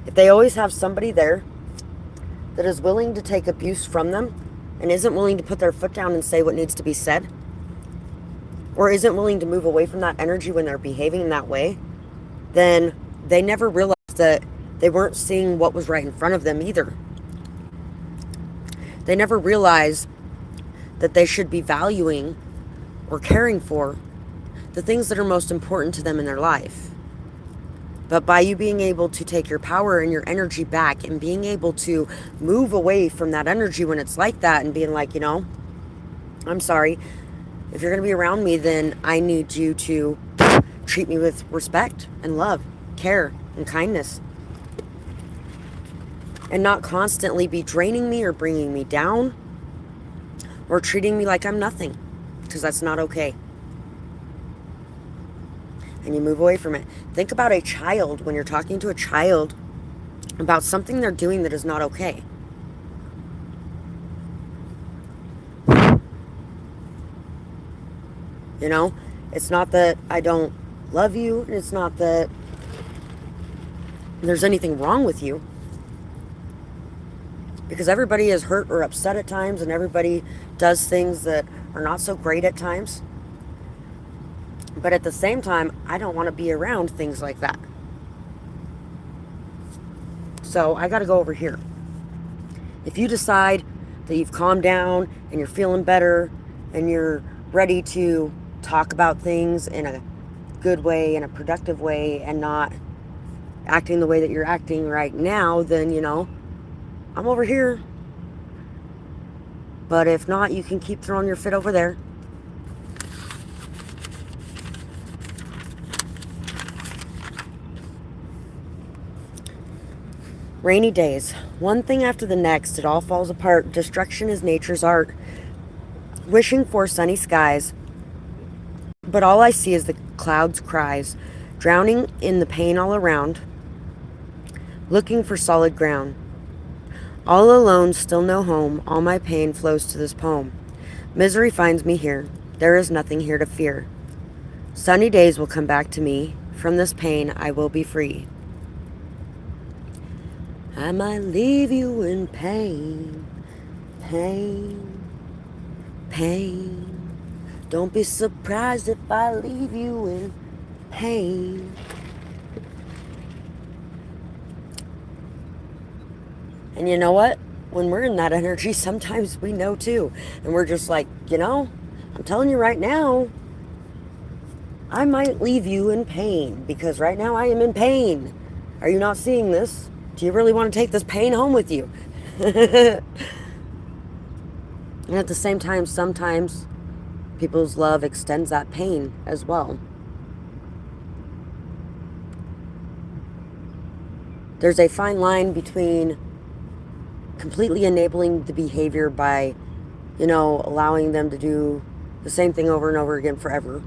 S1: If they always have somebody there that is willing to take abuse from them and isn't willing to put their foot down and say what needs to be said, or isn't willing to move away from that energy when they're behaving in that way, then they never realized that they weren't seeing what was right in front of them either. They never realized that they should be valuing or caring for the things that are most important to them in their life. But by you being able to take your power and your energy back and being able to move away from that energy when it's like that and being like, I'm sorry, if you're going to be around me, then I need you to treat me with respect and love, care, and kindness. And not constantly be draining me or bringing me down or treating me like I'm nothing, because that's not okay. And you move away from it. Think about a child when you're talking to a child about something they're doing that is not okay. It's not that I don't love you, and it's not that there's anything wrong with you. Because everybody is hurt or upset at times, and everybody does things that are not so great at times. But at the same time, I don't want to be around things like that. So I got to go over here. If you decide that you've calmed down and you're feeling better and you're ready to talk about things in a good way, in a productive way, and not acting the way that you're acting right now, then, I'm over here. But if not, you can keep throwing your fit over there. Rainy days. One thing after the next, it all falls apart. Destruction is nature's art. Wishing for sunny skies. But all I see is the clouds' cries. Drowning in the pain all around. Looking for solid ground. All alone, still no home. All my pain flows to this poem. Misery finds me here. There is nothing here to fear. Sunny days will come back to me. From this pain, I will be free. I might leave you in pain, pain, pain. Don't be surprised if I leave you in pain. And you know what? When we're in that energy, sometimes we know too. And we're just like, I'm telling you right now, I might leave you in pain because right now I am in pain. Are you not seeing this? Do you really want to take this pain home with you? And at the same time, sometimes people's love extends that pain as well. There's a fine line between completely enabling the behavior by, you know, allowing them to do the same thing over and over again forever.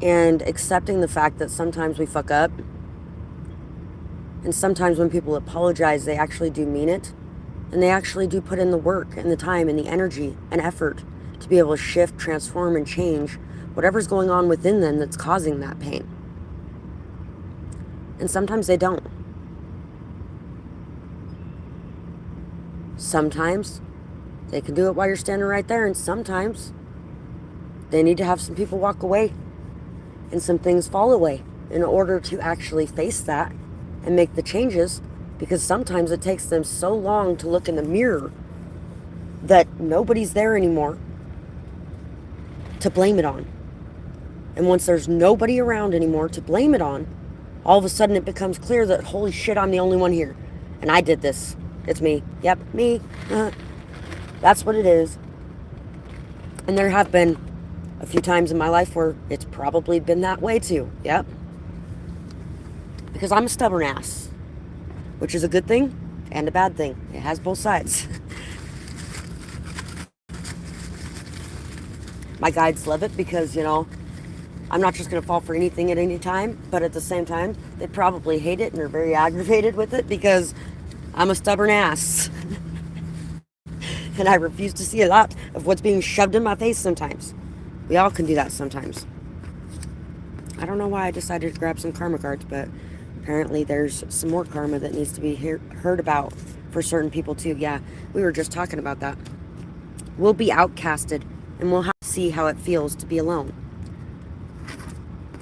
S1: And accepting the fact that sometimes we fuck up. And sometimes when people apologize, they actually do mean it. And they actually do put in the work and the time and the energy and effort to be able to shift, transform, and change whatever's going on within them that's causing that pain. And sometimes they don't. Sometimes they can do it while you're standing right there, and sometimes they need to have some people walk away and some things fall away in order to actually face that and make the changes, because sometimes it takes them so long to look in the mirror that nobody's there anymore to blame it on. And once there's nobody around anymore to blame it on, all of a sudden it becomes clear that, holy shit, I'm the only one here. And I did this. It's me. Yep, me. That's what it is. And there have been a few times in my life where it's probably been that way too. Yep. Because I'm a stubborn ass, which is a good thing and a bad thing. It has both sides. My guides love it because, you know, I'm not just going to fall for anything at any time, but at the same time, they probably hate it and are very aggravated with it because I'm a stubborn ass. And I refuse to see a lot of what's being shoved in my face sometimes. We all can do that sometimes. I don't know why I decided to grab some karma cards, but apparently there's some more karma that needs to be heard about for certain people too. Yeah, we were just talking about that. We'll be outcasted, and we'll have to see how it feels to be alone.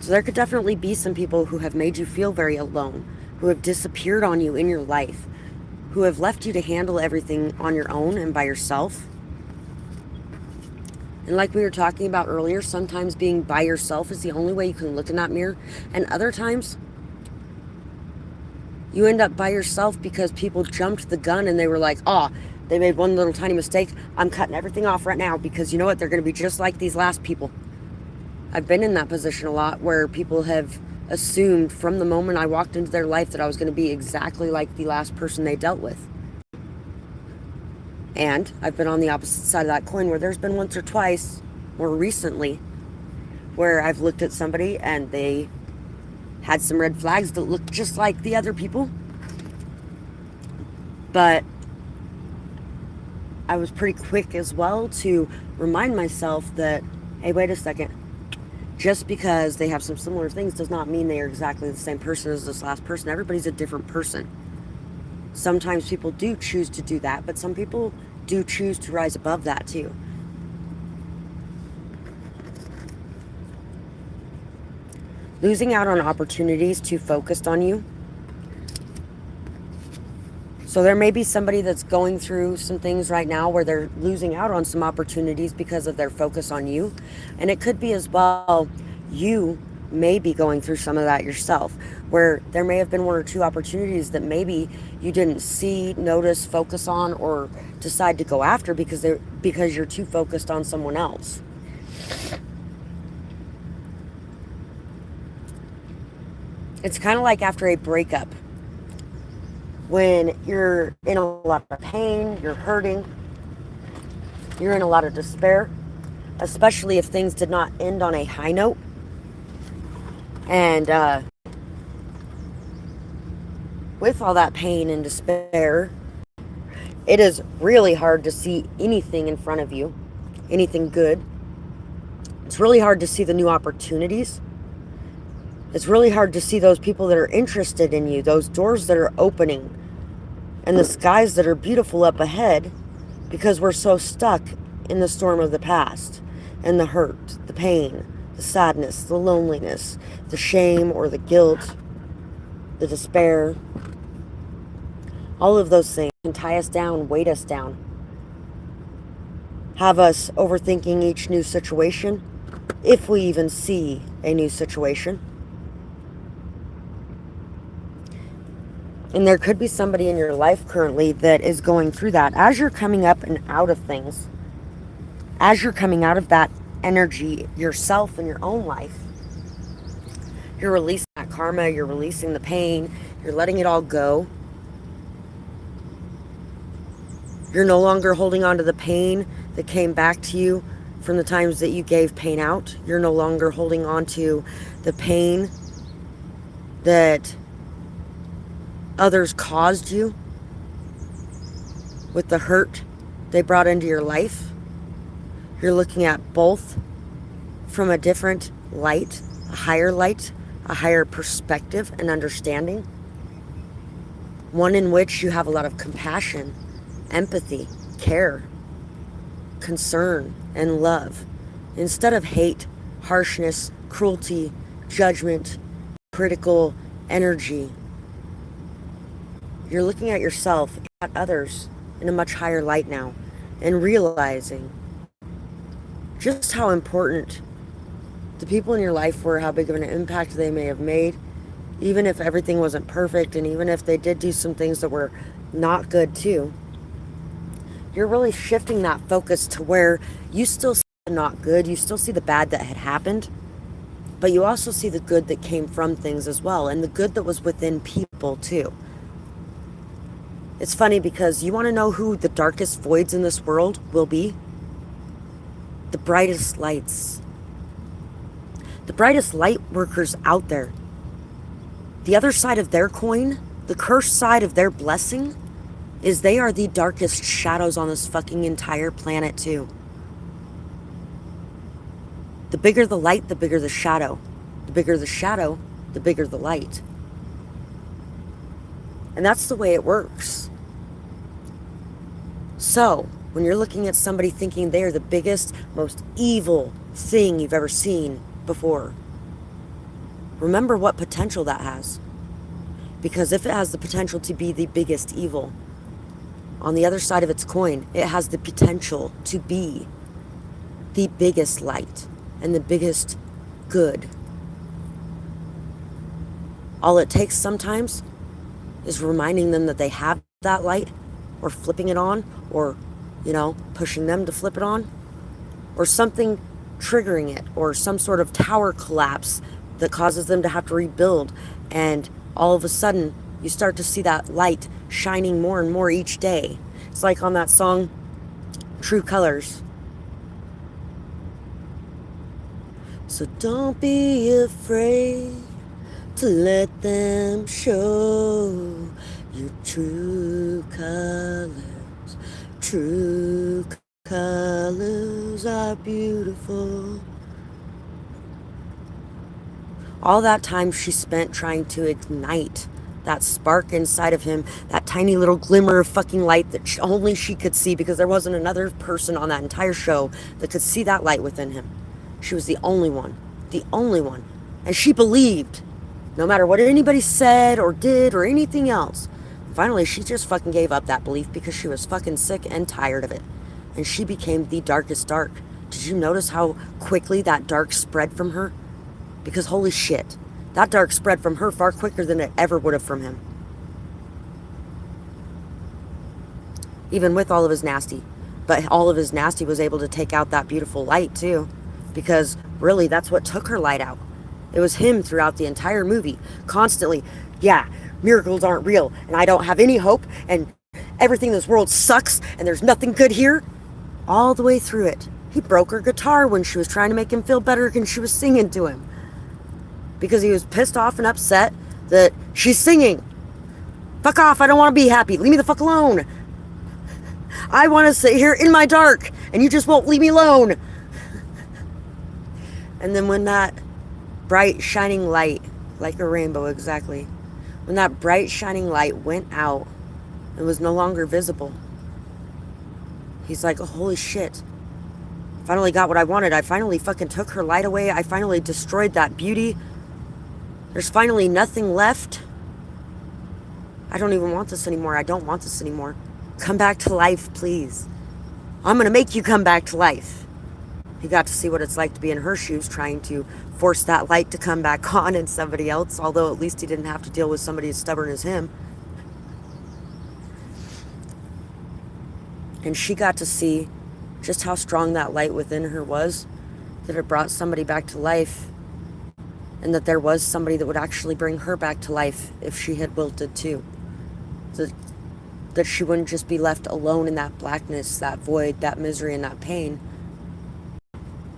S1: So there could definitely be some people who have made you feel very alone, who have disappeared on you in your life, who have left you to handle everything on your own and by yourself. And like we were talking about earlier, sometimes being by yourself is the only way you can look in that mirror. And other times, you end up by yourself because people jumped the gun and they were like, oh, they made one little tiny mistake. I'm cutting everything off right now because you know what? They're going to be just like these last people. I've been in that position a lot where people have assumed from the moment I walked into their life that I was going to be exactly like the last person they dealt with. And I've been on the opposite side of that coin where there's been once or twice, more recently, where I've looked at somebody and they had some red flags that looked just like the other people. But I was pretty quick as well to remind myself that, hey, wait a second. Just because they have some similar things does not mean they are exactly the same person as this last person. Everybody's a different person. Sometimes people do choose to do that, but some people do choose to rise above that too. Losing out on opportunities too focused on you. So there may be somebody that's going through some things right now where they're losing out on some opportunities because of their focus on you. And it could be as well, you may be going through some of that yourself, where there may have been one or two opportunities that maybe you didn't see, notice, focus on, or decide to go after because you're too focused on someone else. It's kind of like after a breakup. When you're in a lot of pain, you're hurting, you're in a lot of despair, especially if things did not end on a high note. And with all that pain and despair, it is really hard to see anything in front of you, anything good. It's really hard to see the new opportunities. It's really hard to see those people that are interested in you, those doors that are opening, and the skies that are beautiful up ahead, because we're so stuck in the storm of the past, and the hurt, the pain, the sadness, the loneliness, the shame or the guilt, the despair. All of those things can tie us down, weight us down, have us overthinking each new situation, if we even see a new situation. And there could be somebody in your life currently that is going through that. As you're coming up and out of things, as you're coming out of that energy yourself in your own life, you're releasing that karma, you're releasing the pain, you're letting it all go. You're no longer holding on to the pain that came back to you from the times that you gave pain out. You're no longer holding on to the pain that others caused you with the hurt they brought into your life. You're looking at both from a different light, a higher perspective and understanding. One in which you have a lot of compassion, empathy, care, concern, and love, instead of hate, harshness, cruelty, judgment, critical energy. You're looking at yourself and at others in a much higher light now, and realizing just how important the people in your life were, how big of an impact they may have made, even if everything wasn't perfect, and even if they did do some things that were not good too. You're really shifting that focus to where you still see the not good, you still see the bad that had happened, but you also see the good that came from things as well, and the good that was within people too. It's funny because you want to know who the darkest voids in this world will be? The brightest lights. The brightest light workers out there. The other side of their coin, the cursed side of their blessing, is they are the darkest shadows on this fucking entire planet too. The bigger the light, the bigger the shadow. The bigger the shadow, the bigger the light. And that's the way it works. So, when you're looking at somebody thinking they are the biggest, most evil thing you've ever seen before, remember what potential that has. Because if it has the potential to be the biggest evil, on the other side of its coin, it has the potential to be the biggest light and the biggest good. All it takes sometimes is reminding them that they have that light, or flipping it on, or, pushing them to flip it on, or something triggering it, or some sort of tower collapse that causes them to have to rebuild, and all of a sudden you start to see that light shining more and more each day. It's like on that song, True Colors. So don't be afraid to let them show your true colors. True colors are beautiful. All that time she spent trying to ignite that spark inside of him, that tiny little glimmer of fucking light that only she could see, because there wasn't another person on that entire show that could see that light within him. She was the only one. And she believed, no matter what anybody said or did or anything else. Finally, she just fucking gave up that belief because she was fucking sick and tired of it. And she became the darkest dark. Did you notice how quickly that dark spread from her? Because holy shit, that dark spread from her far quicker than it ever would have from him. Even with all of his nasty. But all of his nasty was able to take out that beautiful light too. Because really, that's what took her light out. It was him throughout the entire movie. Constantly, yeah, miracles aren't real, and I don't have any hope, and everything in this world sucks, and there's nothing good here. All the way through it. He broke her guitar when she was trying to make him feel better and she was singing to him. Because he was pissed off and upset that she's singing. Fuck off, I don't want to be happy. Leave me the fuck alone. I want to sit here in my dark, and you just won't leave me alone. And then when that bright shining light, like a rainbow exactly, when that bright shining light went out and was no longer visible, he's like, oh, holy shit. Finally got what I wanted. I finally fucking took her light away. I finally destroyed that beauty. There's finally nothing left. I don't even want this anymore. I don't want this anymore. Come back to life, please. I'm going to make you come back to life. He got to see what it's like to be in her shoes, trying to force that light to come back on in somebody else, although at least he didn't have to deal with somebody as stubborn as him. And she got to see just how strong that light within her was, that it brought somebody back to life, and that there was somebody that would actually bring her back to life if she had wilted too. that she wouldn't just be left alone in that blackness, that void, that misery, and that pain.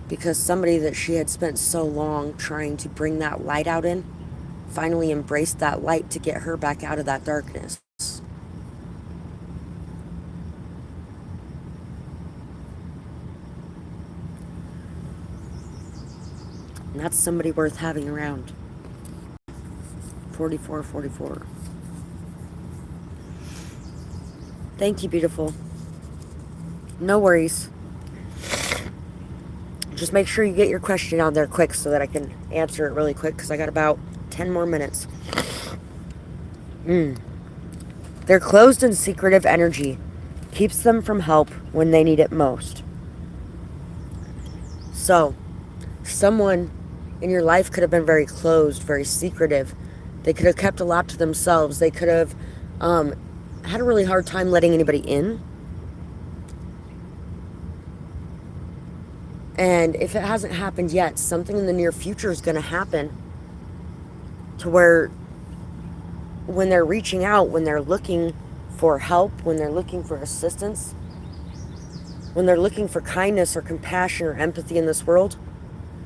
S1: Because somebody that she had spent so long trying to bring that light out in finally embraced that light to get her back out of that darkness. And that's somebody worth having around. 4444. Thank you, beautiful. No worries. Just make sure you get your question out there quick so that I can answer it really quick, because I got about 10 more minutes. Their closed and secretive energy keeps them from help when they need it most. So, someone in your life could have been very closed, very secretive. They could have kept a lot to themselves. They could have had a really hard time letting anybody in. And if it hasn't happened yet, something in the near future is going to happen to where when they're reaching out, when they're looking for help, when they're looking for assistance, when they're looking for kindness or compassion or empathy in this world,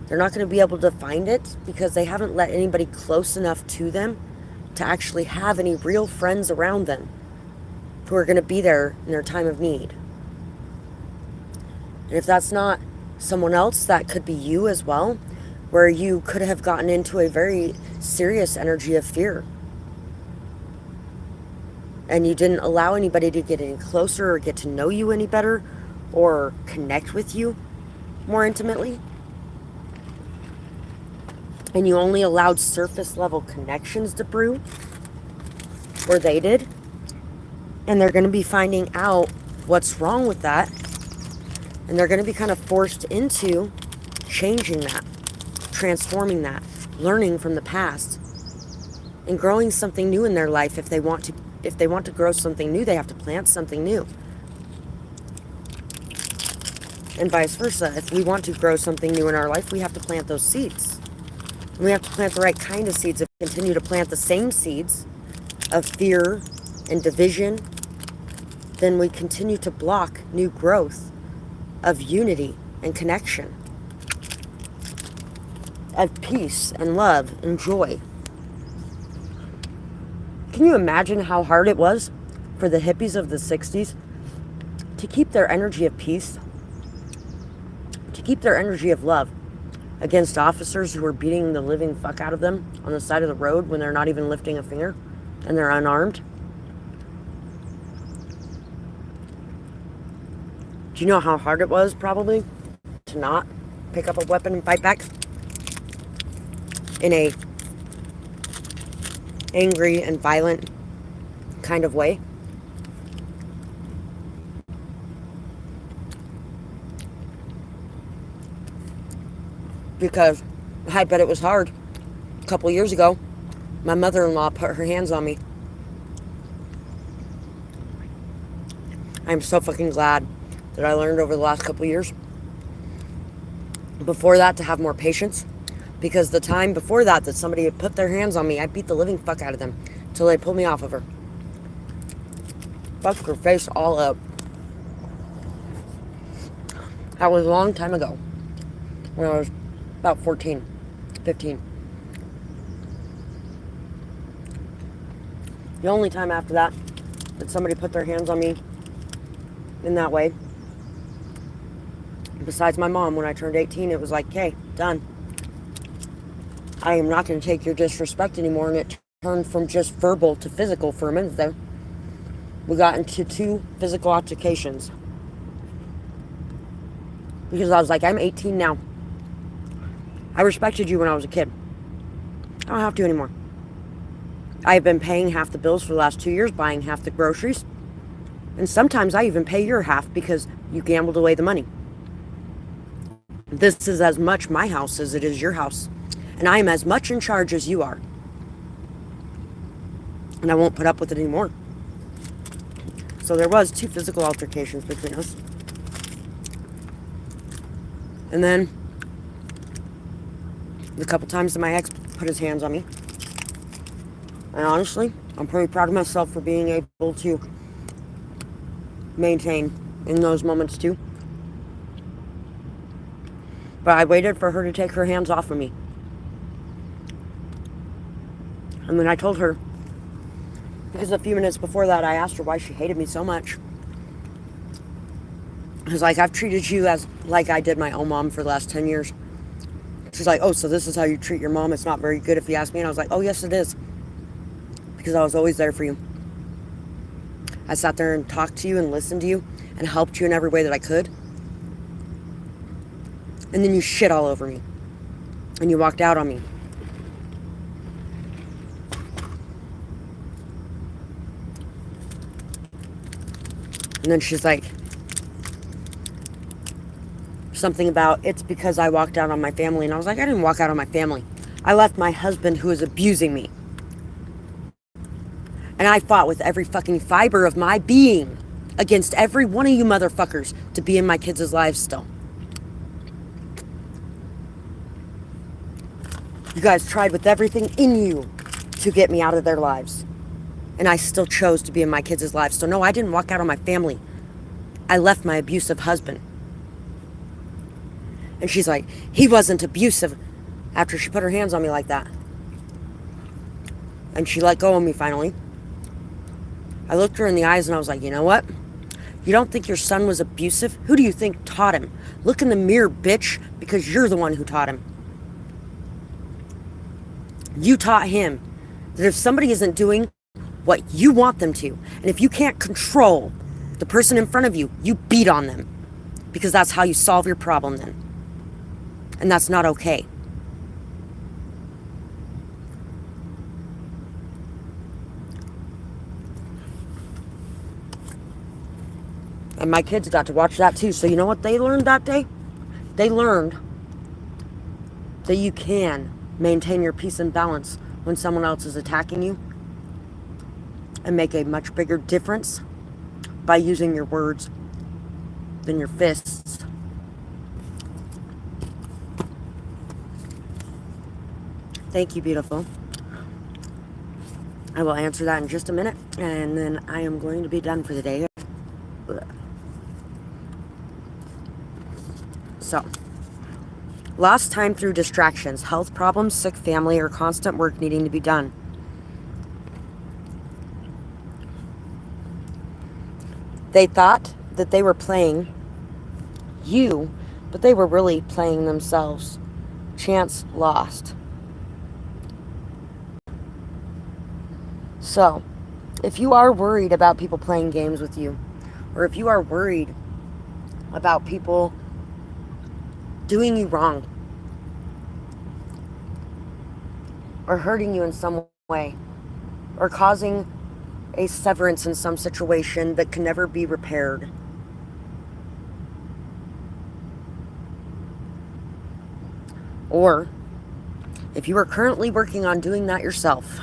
S1: they're not going to be able to find it because they haven't let anybody close enough to them to actually have any real friends around them who are going to be there in their time of need. And if that's not someone else, that could be you as well, where you could have gotten into a very serious energy of fear. And you didn't allow anybody to get any closer or get to know you any better or connect with you more intimately. And you only allowed surface level connections to brew, or they did. And they're going to be finding out what's wrong with that. And they're going to be kind of forced into changing that, transforming that, learning from the past, and growing something new in their life. If they want to grow something new, they have to plant something new. And vice versa. If we want to grow something new in our life, we have to plant those seeds. And we have to plant the right kind of seeds. If we continue to plant the same seeds of fear and division, then we continue to block new growth of unity and connection, of peace and love and joy. Can you imagine how hard it was for the hippies of the 60s to keep their energy of peace, to keep their energy of love against officers who were beating the living fuck out of them on the side of the road when they're not even lifting a finger and they're unarmed? Do you know how hard it was, probably, to not pick up a weapon and fight back in a angry and violent kind of way? Because I bet it was hard. A couple years ago, my mother-in-law put her hands on me. I'm so fucking glad that I learned over the last couple years. Before that, to have more patience. Because the time before that somebody had put their hands on me, I beat the living fuck out of them till they pulled me off of her. Fucked her face all up. That was a long time ago. When I was about 14, 15. The only time after that somebody put their hands on me in that way, besides my mom, when I turned 18, it was like, okay, done. I am not going to take your disrespect anymore. And it turned from just verbal to physical for a minute there. We got into 2 physical altercations. Because I was like, I'm 18 now. I respected you when I was a kid. I don't have to anymore. I've been paying half the bills for the last 2 years, buying half the groceries. And sometimes I even pay your half because you gambled away the money. This is as much my house as it is your house. And I am as much in charge as you are. And I won't put up with it anymore. So there was 2 physical altercations between us. And then the couple times that my ex put his hands on me. And honestly, I'm pretty proud of myself for being able to maintain in those moments too. But I waited for her to take her hands off of me. And then I told her, because a few minutes before that, I asked her why she hated me so much. I was like, I've treated you as like I did my own mom for the last 10 years. She's like, oh, so this is how you treat your mom? It's not very good if you ask me. And I was like, oh, yes, it is. Because I was always there for you. I sat there and talked to you and listened to you and helped you in every way that I could. And then you shit all over me. And you walked out on me. And then she's like, something about, it's because I walked out on my family. And I was like, I didn't walk out on my family. I left my husband who was abusing me. And I fought with every fucking fiber of my being against every one of you motherfuckers to be in my kids' lives still. You guys tried with everything in you to get me out of their lives. And I still chose to be in my kids' lives. So no, I didn't walk out on my family. I left my abusive husband. And she's like, he wasn't abusive, after she put her hands on me like that. And she let go of me finally. I looked her in the eyes and I was like, you know what? You don't think your son was abusive? Who do you think taught him? Look in the mirror, bitch, because you're the one who taught him. You taught him that if somebody isn't doing what you want them to, and if you can't control the person in front of you, you beat on them. Because that's how you solve your problem then. And that's not okay. And my kids got to watch that too. So you know what they learned that day? They learned that you can maintain your peace and balance when someone else is attacking you and make a much bigger difference by using your words than your fists. Thank you, beautiful. I will answer that in just a minute, and then I am going to be done for the day. So, lost time through distractions, health problems, sick family, or constant work needing to be done. They thought that they were playing you, but they were really playing themselves. Chance lost. So, if you are worried about people playing games with you, or if you are worried about people doing you wrong, or hurting you in some way, or causing a severance in some situation that can never be repaired, or if you are currently working on doing that yourself,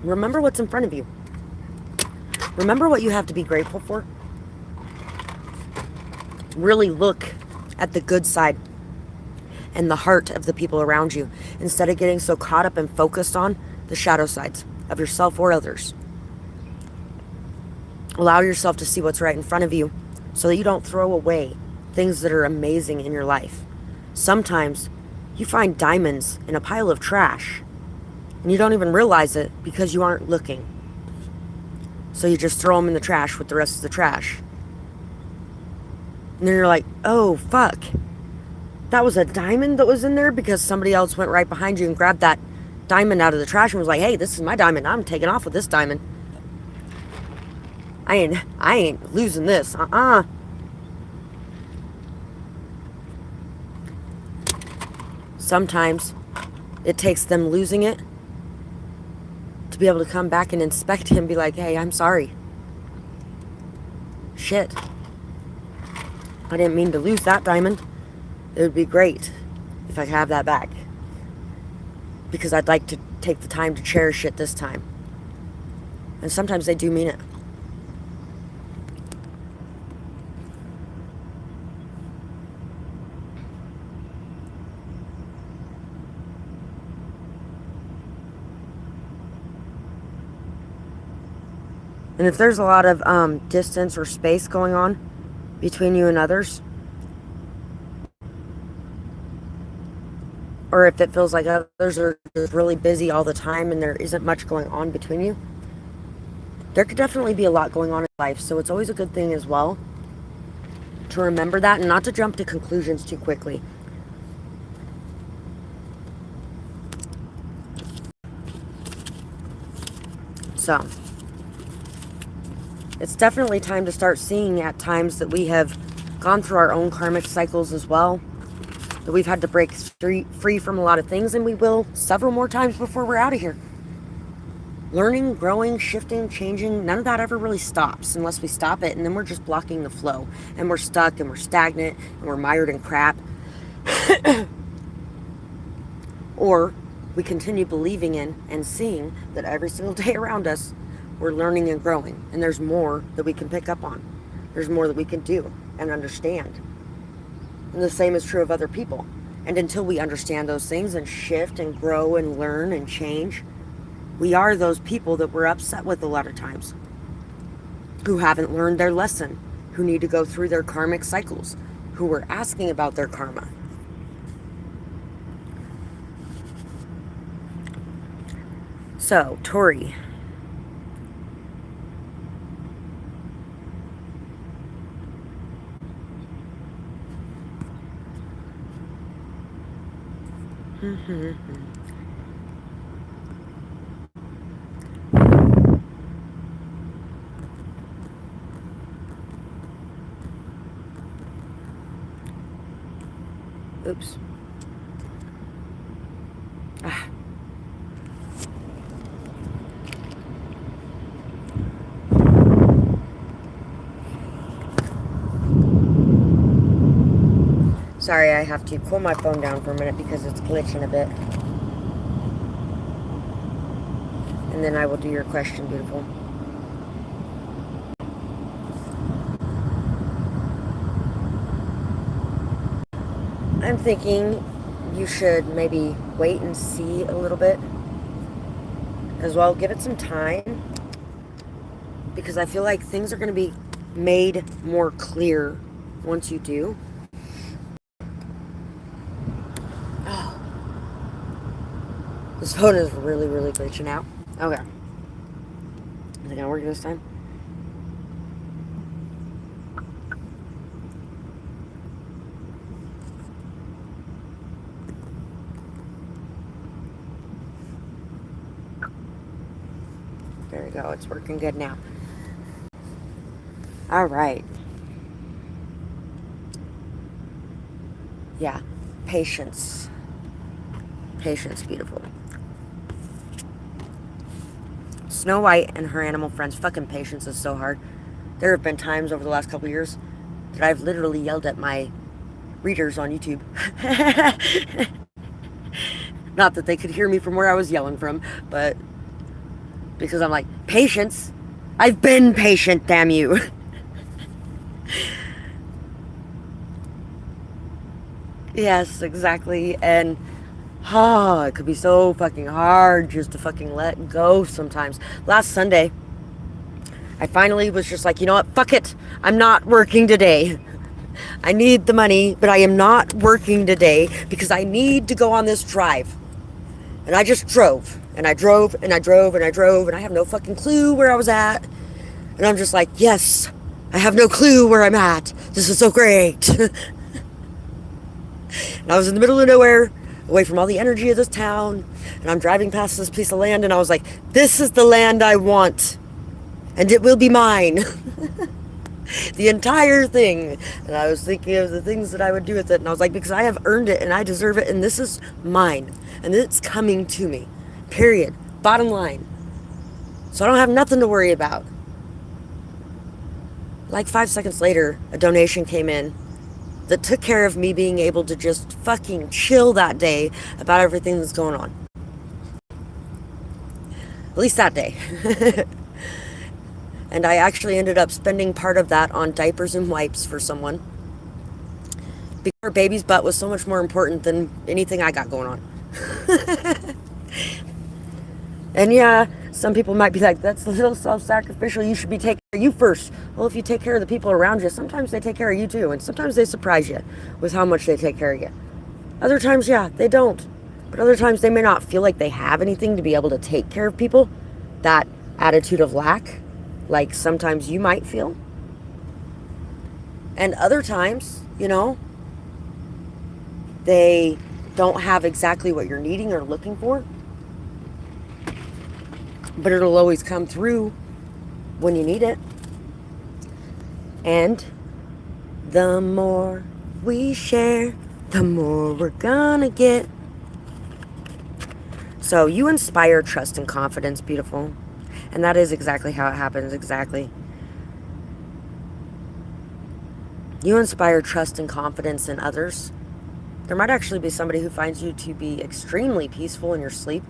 S1: remember what's in front of you. Remember what you have to be grateful for. Really look at the good side and the heart of the people around you, instead of getting so caught up and focused on the shadow sides of yourself or others. Allow yourself to see what's right in front of you so that you don't throw away things that are amazing in your life. Sometimes you find diamonds in a pile of trash and you don't even realize it because you aren't looking. So you just throw them in the trash with the rest of the trash. And then you're like, oh, fuck. That was a diamond that was in there because somebody else went right behind you and grabbed that diamond out of the trash and was like, hey, this is my diamond. I'm taking off with this diamond. I ain't losing this. Sometimes it takes them losing it to be able to come back and inspect him and be like, hey, I'm sorry. Shit. I didn't mean to lose that diamond. It would be great if I could have that back. Because I'd like to take the time to cherish it this time. And sometimes they do mean it. And if there's a lot of distance or space going on between you and others, or if it feels like others are just really busy all the time and there isn't much going on between you, there could definitely be a lot going on in life. So it's always a good thing as well to remember that and not to jump to conclusions too quickly. So it's definitely time to start seeing at times that we have gone through our own karmic cycles as well, that we've had to break free from a lot of things, and we will several more times before we're out of here. Learning, growing, shifting, changing, none of that ever really stops unless we stop it, and then we're just blocking the flow, and we're stuck, and we're stagnant, and we're mired in crap. Or we continue believing in and seeing that every single day around us we're learning and growing, and there's more that we can pick up on. There's more that we can do and understand. And the same is true of other people. And until we understand those things and shift and grow and learn and change, we are those people that we're upset with a lot of times, who haven't learned their lesson, who need to go through their karmic cycles, who were asking about their karma. So, Tori. Oops. Ah. Sorry, I have to pull my phone down for a minute because it's glitching a bit. And then I will do your question, beautiful. I'm thinking you should maybe wait and see a little bit as well. Give it some time, because I feel like things are going to be made more clear once you do. Oh. This phone is really, really glitching out. Okay. Is it going to work this time? There we go. It's working good now. All right. Yeah. Patience. Patience, beautiful. Snow White and her animal friends. Fucking patience is so hard. There have been times over the last couple of years that I've literally yelled at my readers on YouTube. Not that they could hear me from where I was yelling from, but because I'm like, patience? I've been patient, damn you. Yes, exactly. And it could be so fucking hard just to fucking let go sometimes. Last Sunday, I finally was just like, you know what? Fuck it. I'm not working today. I need the money, but I am not working today because I need to go on this drive. And I just drove. And I drove, and I drove, and I drove, and I have no fucking clue where I was at. And I'm just like, yes, I have no clue where I'm at. This is so great. And I was in the middle of nowhere, away from all the energy of this town. And I'm driving past this piece of land, and I was like, this is the land I want. And it will be mine. The entire thing. And I was thinking of the things that I would do with it. And I was like, because I have earned it, and I deserve it, and this is mine. And it's coming to me. Period. Bottom line. So I don't have nothing to worry about. Like 5 seconds later, a donation came in that took care of me being able to just fucking chill that day about everything that's going on. At least that day. And I actually ended up spending part of that on diapers and wipes for someone, because her baby's butt was so much more important than anything I got going on. And yeah, Some people might be like, that's a little self-sacrificial. You should be taking care of you first. Well, if you take care of the people around you, sometimes they take care of you too. And sometimes they surprise you with how much they take care of you. Other times, yeah, they don't. But other times they may not feel like they have anything to be able to take care of people. That attitude of lack, like sometimes you might feel. And other times, they don't have exactly what you're needing or looking for. But it'll always come through when you need it. And the more we share, the more we're gonna get. So you inspire trust and confidence, beautiful. And that is exactly how it happens, exactly. You inspire trust and confidence in others. There might actually be somebody who finds you to be extremely peaceful in your sleep.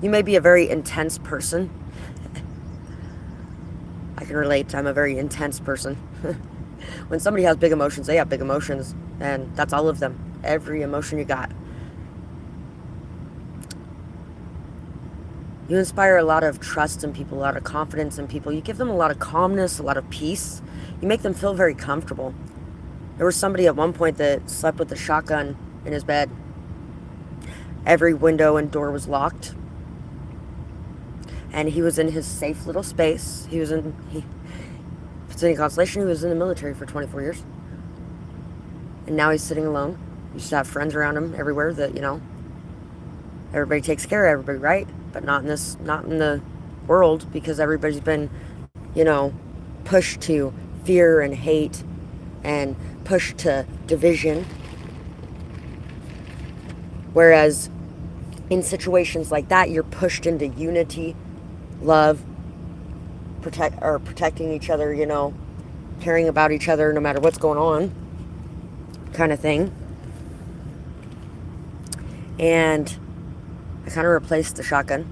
S1: You may be a very intense person. I can relate. I'm a very intense person. When somebody has big emotions, they have big emotions. And that's all of them. Every emotion you got. You inspire a lot of trust in people, a lot of confidence in people. You give them a lot of calmness, a lot of peace. You make them feel very comfortable. There was somebody at one point that slept with a shotgun in his bed. Every window and door was locked. And he was in his safe little space. If it's any consolation, he was in the military for 24 years. And now he's sitting alone. He used to have friends around him everywhere that, everybody takes care of everybody, right? But not in the world, because everybody's been, pushed to fear and hate and pushed to division. Whereas in situations like that, you're pushed into unity, love, protecting each other, caring about each other no matter what's going on, kind of thing. And I kind of replaced the shotgun.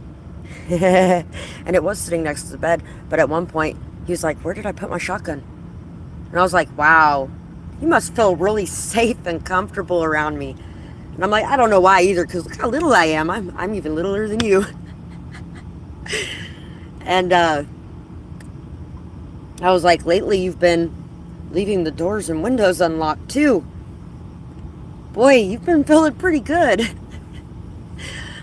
S1: And it was sitting next to the bed, but at one point he was like, "Where did I put my shotgun?" And I was like, "Wow, you must feel really safe and comfortable around me." And I'm like, "I don't know why either, because look how little I am. I'm even littler than you." And I was like, "Lately you've been leaving the doors and windows unlocked too. Boy, you've been feeling pretty good."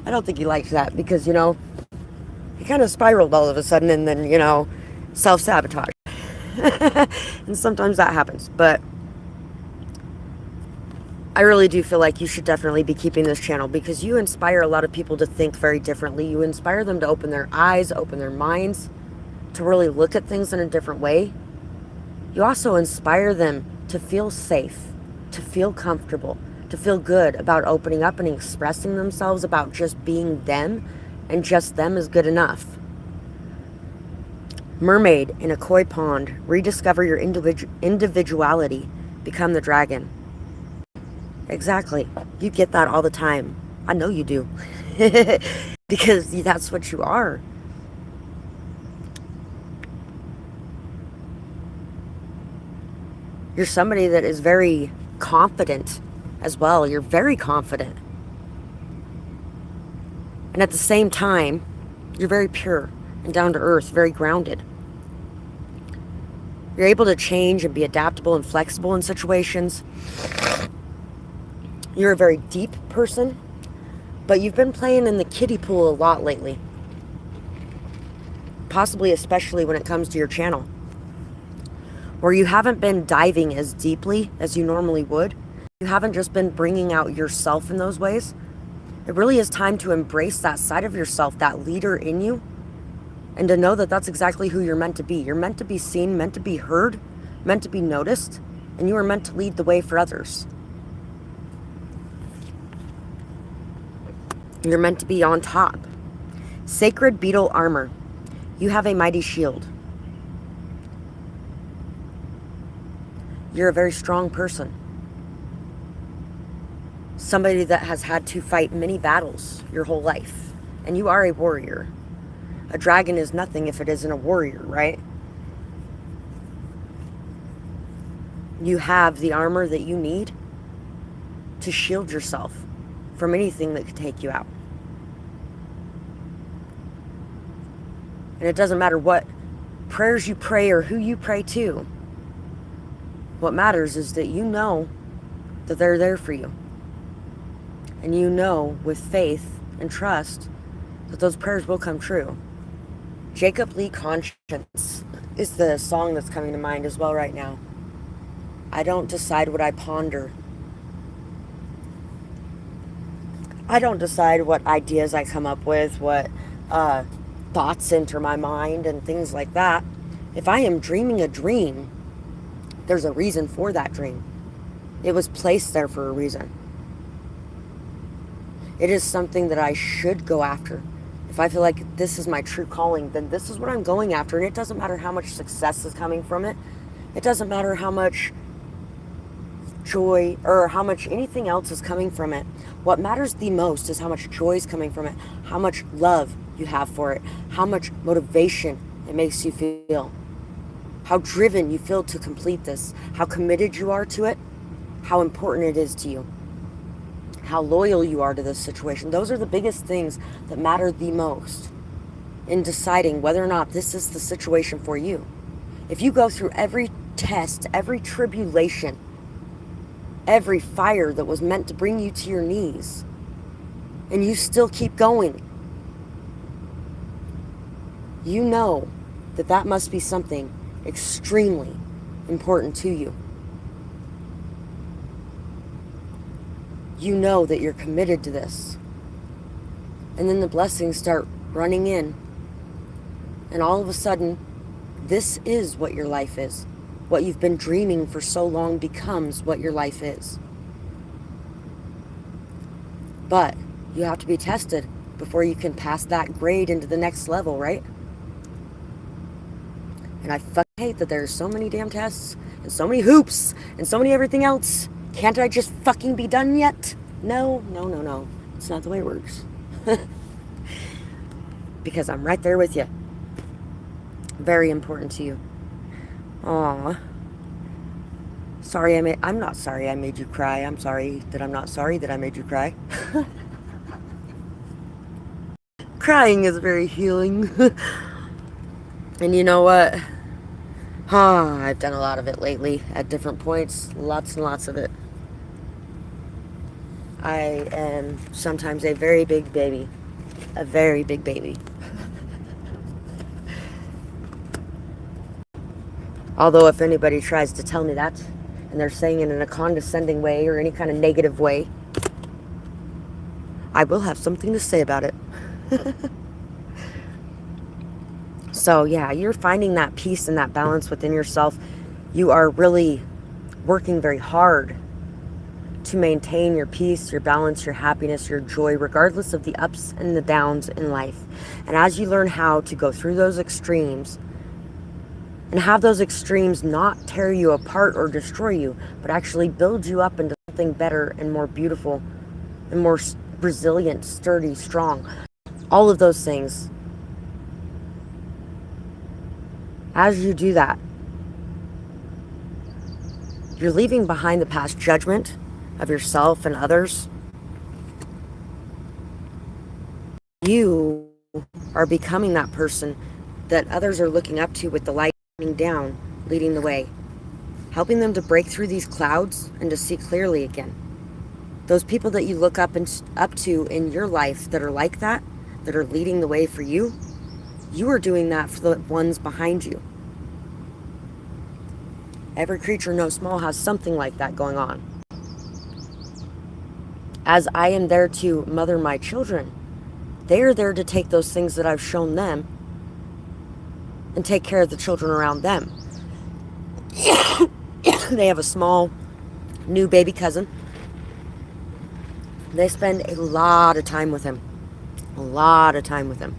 S1: I don't think he liked that because, he kind of spiraled all of a sudden and then, self-sabotage. And sometimes that happens. But I really do feel like you should definitely be keeping this channel because you inspire a lot of people to think very differently. You inspire them to open their eyes, open their minds, to really look at things in a different way. You also inspire them to feel safe, to feel comfortable, to feel good about opening up and expressing themselves, about just being them, and just them is good enough. Mermaid in a koi pond, rediscover your individuality, become the dragon. Exactly. You get that all the time. I know you do. Because that's what you are. You're somebody that is very confident as well. You're very confident. And at the same time, you're very pure and down to earth, very grounded. You're able to change and be adaptable and flexible in situations. You're a very deep person, but you've been playing in the kiddie pool a lot lately. Possibly especially when it comes to your channel, where you haven't been diving as deeply as you normally would. You haven't just been bringing out yourself in those ways. It really is time to embrace that side of yourself, that leader in you, and to know that that's exactly who you're meant to be. You're meant to be seen, meant to be heard, meant to be noticed, and you are meant to lead the way for others. You're meant to be on top. Sacred beetle armor. You have a mighty shield. You're a very strong person. Somebody that has had to fight many battles your whole life. And you are a warrior. A dragon is nothing if it isn't a warrior, right? You have the armor that you need to shield yourself from anything that could take you out. And it doesn't matter what prayers you pray or who you pray to. What matters is that you know that they're there for you. And you know with faith and trust that those prayers will come true. Jacob Lee Conscience is the song that's coming to mind as well right now. I don't decide what I ponder. I don't decide what ideas I come up with, what thoughts enter my mind and things like that. If I am dreaming a dream, there's a reason for that dream. It was placed there for a reason. It is something that I should go after. If I feel like this is my true calling, then this is what I'm going after. And it doesn't matter how much success is coming from it. It doesn't matter how much joy or how much anything else is coming from it. What matters the most is how much joy is coming from it, how much love you have for it, how much motivation it makes you feel, how driven you feel to complete this, how committed you are to it, how important it is to you, how loyal you are to this situation. Those are the biggest things that matter the most in deciding whether or not this is the situation for you. If you go through every test, every tribulation, every fire that was meant to bring you to your knees, and you still keep going, you know that that must be something extremely important to you. You know that you're committed to this. And then the blessings start running in. And all of a sudden, this is what your life is. What you've been dreaming for so long becomes what your life is. But you have to be tested before you can pass that grade into the next level, right? And I fucking hate that there's so many damn tests and so many hoops and so many everything else. Can't I just fucking be done yet? No. It's not the way it works. Because I'm right there with you. Very important to you. Aw. I'm not sorry I made you cry. I'm sorry that I'm not sorry that I made you cry. Crying is very healing. And you know what? I've done a lot of it lately at different points. Lots and lots of it. I am sometimes a very big baby. A very big baby. Although if anybody tries to tell me that, and they're saying it in a condescending way or any kind of negative way, I will have something to say about it. So yeah, you're finding that peace and that balance within yourself. You are really working very hard to maintain your peace, your balance, your happiness, your joy, regardless of the ups and the downs in life. And as you learn how to go through those extremes and have those extremes not tear you apart or destroy you, but actually build you up into something better and more beautiful and more resilient, sturdy, strong, all of those things. As you do that, you're leaving behind the past judgment of yourself and others. You are becoming that person that others are looking up to with the light shining down, leading the way, helping them to break through these clouds and to see clearly again. Those people that you look up to in your life that are like that are leading the way for you, you are doing that for the ones behind you. Every creature, no small, has something like that going on. As I am there to mother my children, they are there to take those things that I've shown them and take care of the children around them. They have a small, new baby cousin. They spend a lot of time with him. A lot of time with him.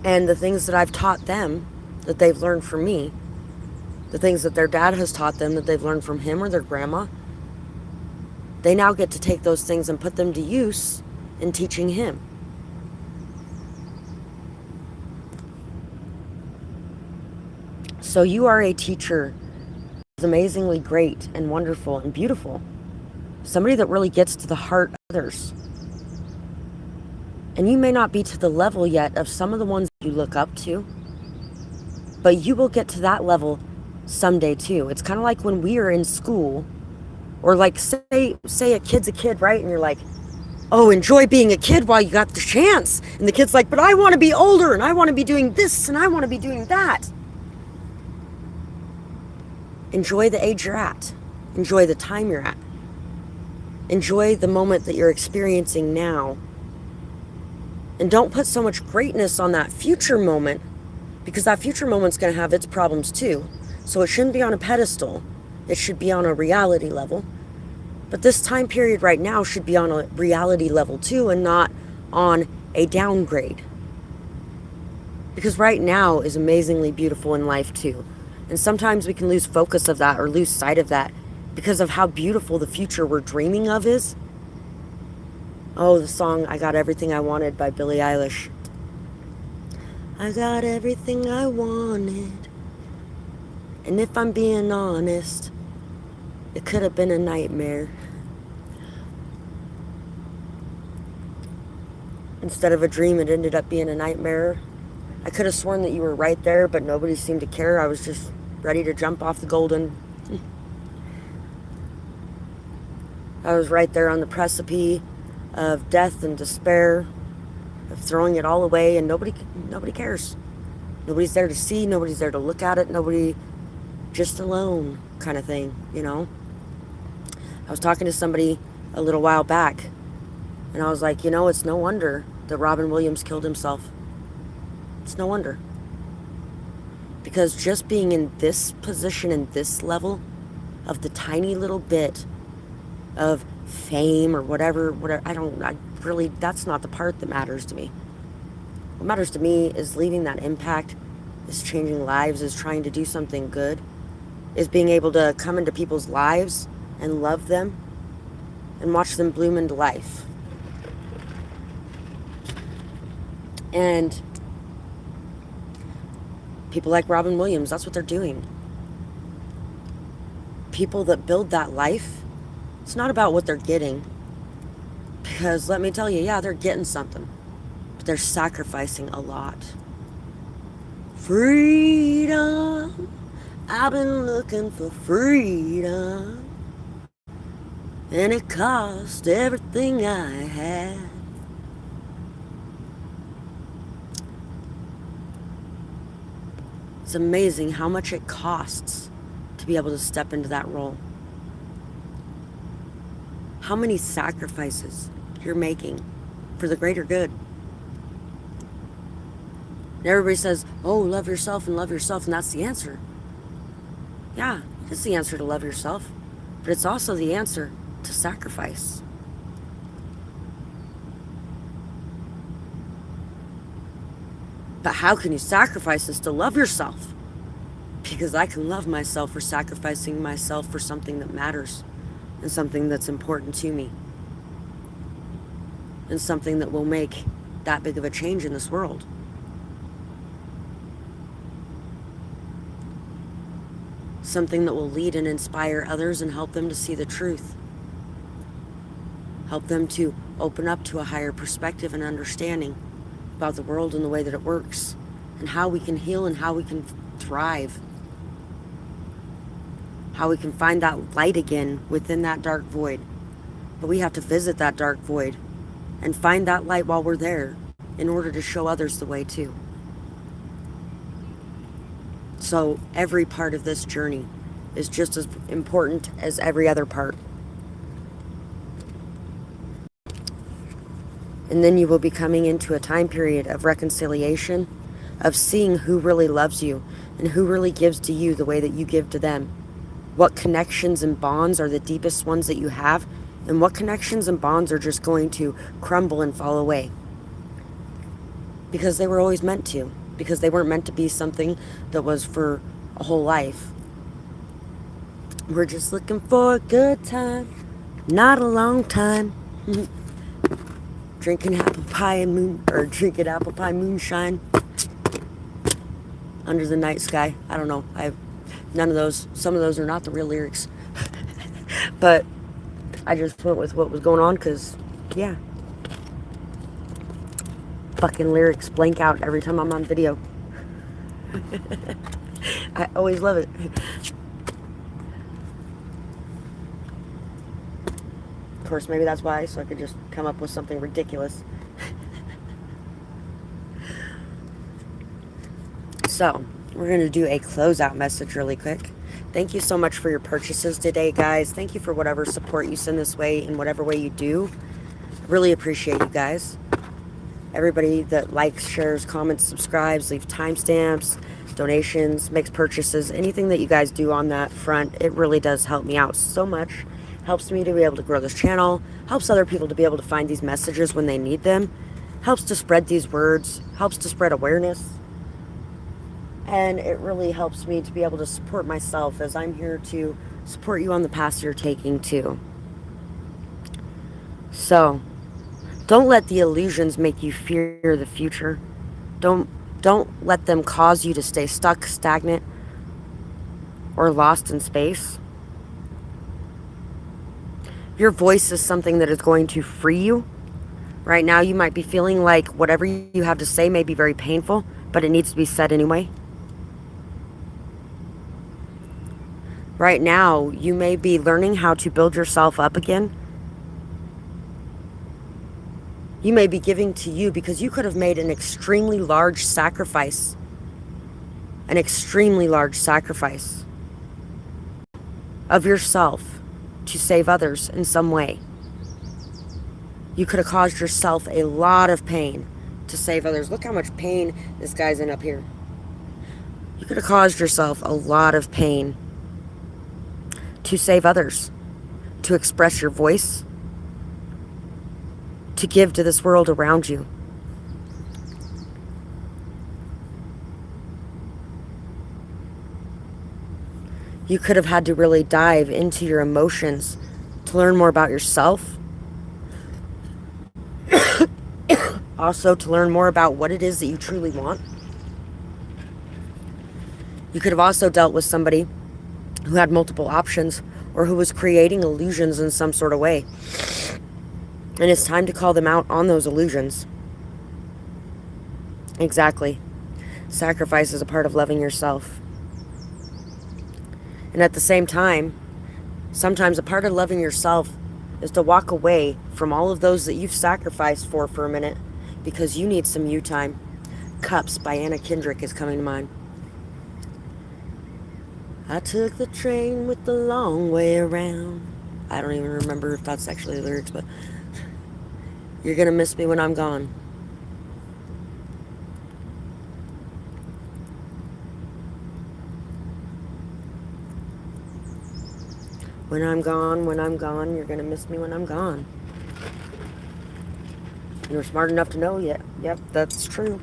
S1: And the things that I've taught them, that they've learned from me, the things that their dad has taught them that they've learned from him or their grandma, they now get to take those things and put them to use in teaching him. So you are a teacher who's amazingly great and wonderful and beautiful. Somebody that really gets to the heart of others. And you may not be to the level yet of some of the ones you look up to, but you will get to that level someday too. It's kind of like when we are in school, or like say a kid's a kid, right? And you're like, oh, enjoy being a kid while you got the chance. And the kid's like, but I want to be older, and I want to be doing this, and I want to be doing that. Enjoy the age you're at. Enjoy the time you're at. Enjoy the moment that you're experiencing now. And don't put so much greatness on that future moment, because that future moment's going to have its problems too. So it shouldn't be on a pedestal. It should be on a reality level. But this time period right now should be on a reality level too, and not on a downgrade. Because right now is amazingly beautiful in life too. And sometimes we can lose focus of that or lose sight of that because of how beautiful the future we're dreaming of is. Oh, the song I Got Everything I Wanted by Billie Eilish. I got everything I wanted. And if I'm being honest, it could have been a nightmare. Instead of a dream, it ended up being a nightmare. I could have sworn that you were right there, but nobody seemed to care. I was just ready to jump off the golden. I was right there on the precipice of death and despair, of throwing it all away, and nobody cares. Nobody's there to see, nobody's there to look at it, nobody, just alone kind of thing, you know? I was talking to somebody a little while back, and I was like, you know, it's no wonder that Robin Williams killed himself. It's no wonder. Because just being in this position and this level of the tiny little bit of fame or whatever, that's not the part that matters to me. What matters to me is leaving that impact, is changing lives, is trying to do something good, is being able to come into people's lives and love them and watch them bloom into life. And people like Robin Williams, that's what they're doing. People that build that life, it's not about what they're getting. Because let me tell you, yeah, they're getting something. But they're sacrificing a lot. Freedom. I've been looking for freedom. And it cost everything I had. It's amazing how much it costs to be able to step into that role. How many sacrifices you're making for the greater good. And everybody says, oh, love yourself, and that's the answer. Yeah, it's the answer to love yourself, but it's also the answer to sacrifice. But how can you sacrifice this to love yourself? Because I can love myself for sacrificing myself for something that matters and something that's important to me and something that will make that big of a change in this world. Something that will lead and inspire others and help them to see the truth. Help them to open up to a higher perspective and understanding about the world and the way that it works and how we can heal and how we can thrive. How we can find that light again within that dark void. But we have to visit that dark void and find that light while we're there in order to show others the way too. So every part of this journey is just as important as every other part. And then you will be coming into a time period of reconciliation, of seeing who really loves you and who really gives to you the way that you give to them. What connections and bonds are the deepest ones that you have, and what connections and bonds are just going to crumble and fall away. Because they were always meant to. Because they weren't meant to be something that was for a whole life. We're just looking for a good time, not a long time. Drinking apple pie moonshine under the night sky. I don't know. I have none of those. Some of those are not the real lyrics. But I just went with what was going on because, yeah. fucking lyrics blank out every time I'm on video. I always love it. Of course, maybe that's why, so I could just come up with something ridiculous. So, we're going to do a closeout message really quick. Thank you so much for your purchases today, guys. Thank you for whatever support you send this way in whatever way you do. Really appreciate you guys. Everybody that likes, shares, comments, subscribes, leaves timestamps, donations, makes purchases, anything that you guys do on that front, it really does help me out so much. Helps me to be able to grow this channel, helps other people to be able to find these messages when they need them, helps to spread these words, helps to spread awareness. And it really helps me to be able to support myself as I'm here to support you on the path you're taking too. So, don't let the illusions make you fear the future. Don't let them cause you to stay stuck, stagnant, or lost in space. Your voice is something that is going to free you. Right now, you might be feeling like whatever you have to say may be very painful, but it needs to be said anyway. Right now, you may be learning how to build yourself up again. You may be giving to you because you could have made an extremely large sacrifice. An extremely large sacrifice of yourself to save others in some way. You could have caused yourself a lot of pain to save others. Look how much pain this guy's in up here. You could have caused yourself a lot of pain to save others, to express your voice, to give to this world around you. You could have had to really dive into your emotions to learn more about yourself. Also, to learn more about what it is that you truly want. You could have also dealt with somebody who had multiple options or who was creating illusions in some sort of way. And it's time to call them out on those illusions. Exactly. Sacrifice is a part of loving yourself. And at the same time, sometimes a part of loving yourself is to walk away from all of those that you've sacrificed for a minute because you need some you time. Cups by Anna Kendrick is coming to mind. I took the train with the long way around. I don't even remember if that's actually the lyrics, but you're gonna miss me when I'm gone. When I'm gone, you're gonna miss me when I'm gone. You're smart enough to know yet. Yep, that's true.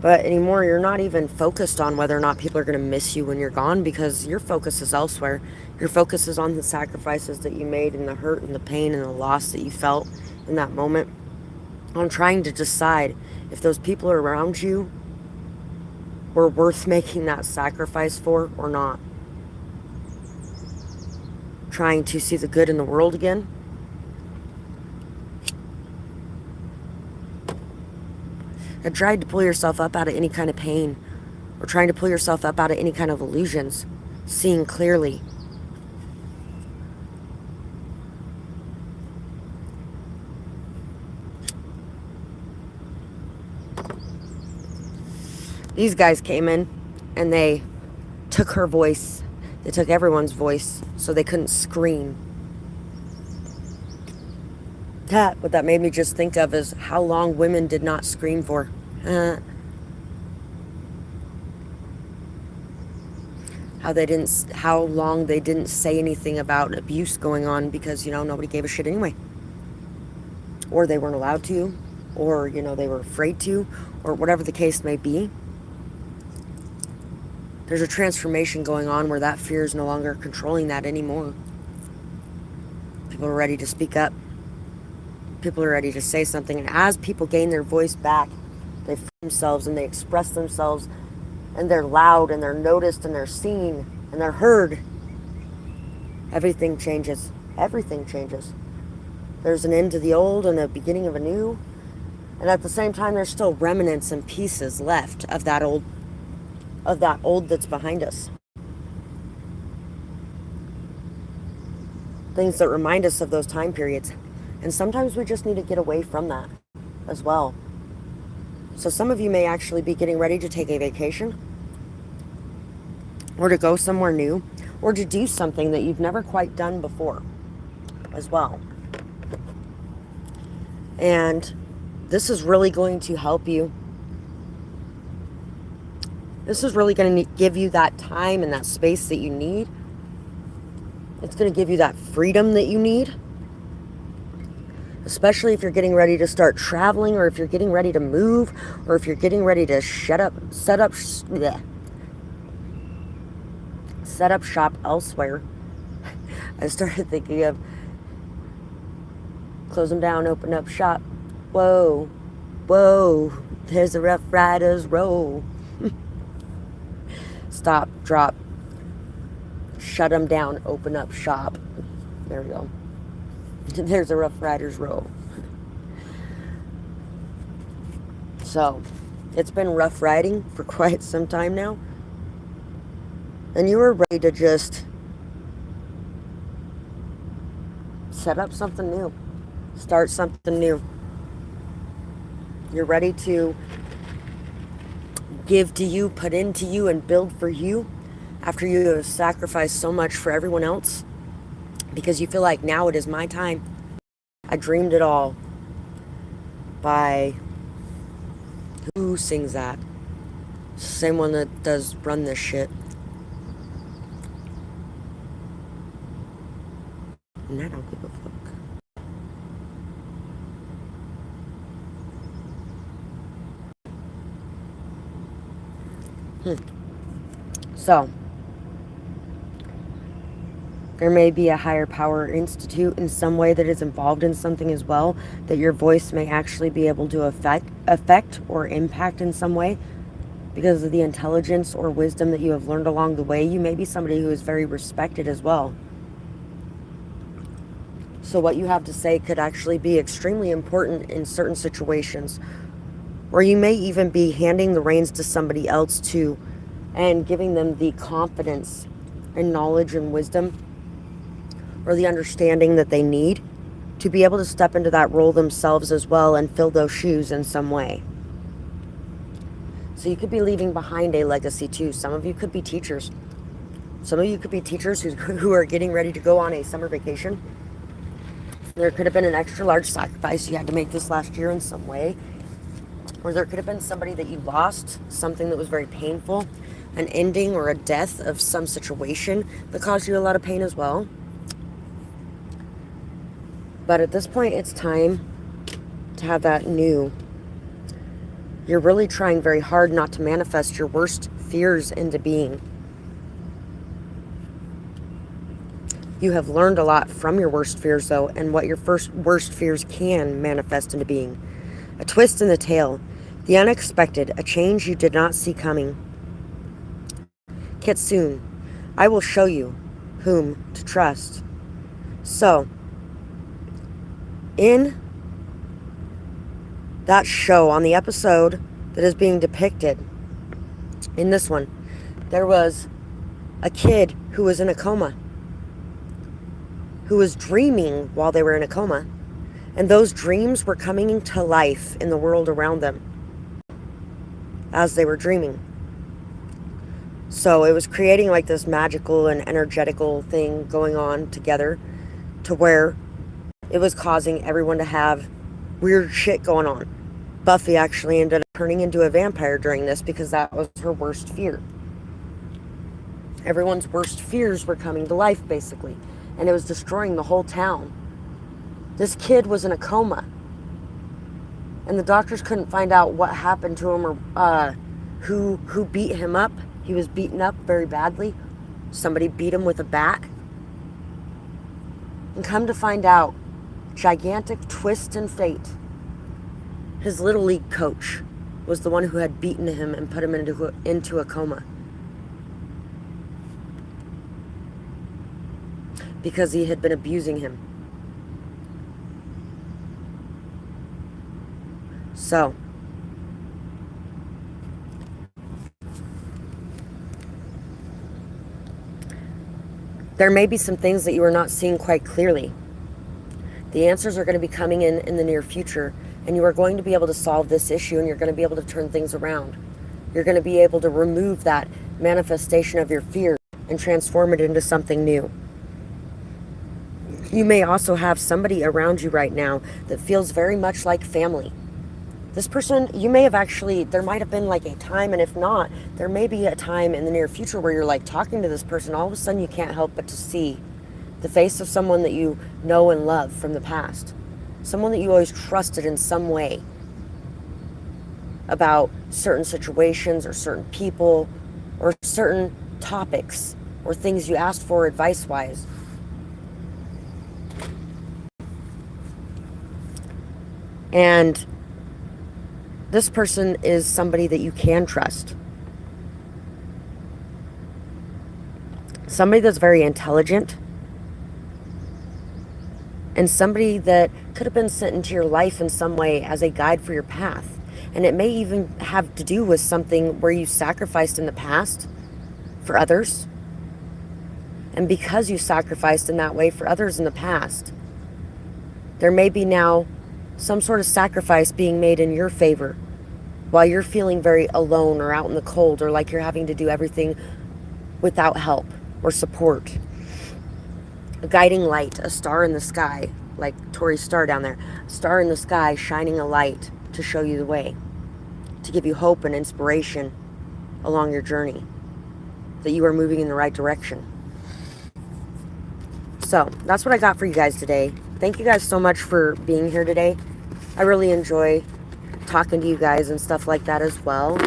S1: But anymore, you're not even focused on whether or not people are going to miss you when you're gone because your focus is elsewhere. Your focus is on the sacrifices that you made and the hurt and the pain and the loss that you felt in that moment. On trying to decide if those people around you were worth making that sacrifice for or not. Trying to see the good in the world again. I tried to pull yourself up out of any kind of pain or trying to pull yourself up out of any kind of illusions, seeing clearly. These guys came in and they took her voice. They took everyone's voice so they couldn't scream. What that made me just think of is how long women did not scream for. How long they didn't say anything about abuse going on because, nobody gave a shit anyway. Or they weren't allowed to, or, they were afraid to, or whatever the case may be. There's a transformation going on where that fear is no longer controlling that anymore. People are ready to speak up. People are ready to say something. And as people gain their voice back, they free themselves and they express themselves. And they're loud and they're noticed and they're seen and they're heard. Everything changes. Everything changes. There's an end to the old and a beginning of a new. And at the same time, there's still remnants and pieces left of that old that's behind us. Things that remind us of those time periods. And sometimes we just need to get away from that as well. So some of you may actually be getting ready to take a vacation, or to go somewhere new, or to do something that you've never quite done before as well. And this is really going to help you. This is really going to give you that time and that space that you need. It's going to give you that freedom that you need. Especially if you're getting ready to start traveling, or if you're getting ready to move, or if you're getting ready to set up shop elsewhere. I started thinking of close them down, open up shop. Whoa, whoa, there's a Rough Riders roll. Stop, drop, shut them down, open up shop. There we go. There's a Rough Riders roll. So, it's been rough riding for quite some time now. And you were ready to just set up something new. Start something new. You're ready to give to you, put into you, and build for you after you have sacrificed so much for everyone else. Because you feel like now it is my time. I dreamed it all. By who sings that? Same one that does Run This Shit. And I don't give a fuck. So, there may be a higher power institute in some way that is involved in something as well, that your voice may actually be able to affect or impact in some way because of the intelligence or wisdom that you have learned along the way. You may be somebody who is very respected as well. So what you have to say could actually be extremely important in certain situations. Or you may even be handing the reins to somebody else too, and giving them the confidence and knowledge and wisdom, or the understanding that they need to be able to step into that role themselves as well and fill those shoes in some way. So you could be leaving behind a legacy too. Some of you could be teachers. Some of you could be teachers who are getting ready to go on a summer vacation. There could have been an extra large sacrifice you had to make this last year in some way. Or there could have been somebody that you lost, something that was very painful, an ending or a death of some situation that caused you a lot of pain as well. But at this point, it's time to have that new. You're really trying very hard not to manifest your worst fears into being. You have learned a lot from your worst fears, though, and what your worst fears can manifest into being. A twist in the tale, the unexpected, a change you did not see coming. Kitsune, I will show you whom to trust. So, in that show, on the episode that is being depicted, in this one, there was a kid who was in a coma, who was dreaming while they were in a coma, and those dreams were coming to life in the world around them as they were dreaming. So it was creating like this magical and energetical thing going on together, to where it was causing everyone to have weird shit going on. Buffy actually ended up turning into a vampire during this because that was her worst fear. Everyone's worst fears were coming to life, basically, and it was destroying the whole town. This kid was in a coma, and the doctors couldn't find out what happened to him or who beat him up. He was beaten up very badly. Somebody beat him with a bat. And come to find out, gigantic twist in fate, his little league coach was the one who had beaten him and put him into a coma. Because he had been abusing him. So, there may be some things that you are not seeing quite clearly. The answers are going to be coming in the near future, and you are going to be able to solve this issue, and you're going to be able to turn things around. You're going to be able to remove that manifestation of your fear and transform it into something new. You may also have somebody around you right now that feels very much like family. This person, you may have actually, there might have been like a time, and if not, there may be a time in the near future where you're like talking to this person, all of a sudden you can't help but to see the face of someone that you know and love from the past. Someone that you always trusted in some way about certain situations or certain people or certain topics or things you asked for advice-wise. And this person is somebody that you can trust. Somebody that's very intelligent. And somebody that could have been sent into your life in some way as a guide for your path. And it may even have to do with something where you sacrificed in the past for others. And because you sacrificed in that way for others in the past, there may be now some sort of sacrifice being made in your favor while you're feeling very alone or out in the cold, or like you're having to do everything without help or support. A guiding light, a star in the sky, like Tori's star down there, a star in the sky shining a light to show you the way, to give you hope and inspiration along your journey, that you are moving in the right direction. So that's what I got for you guys today. Thank you guys so much for being here today. I really enjoy talking to you guys and stuff like that as well.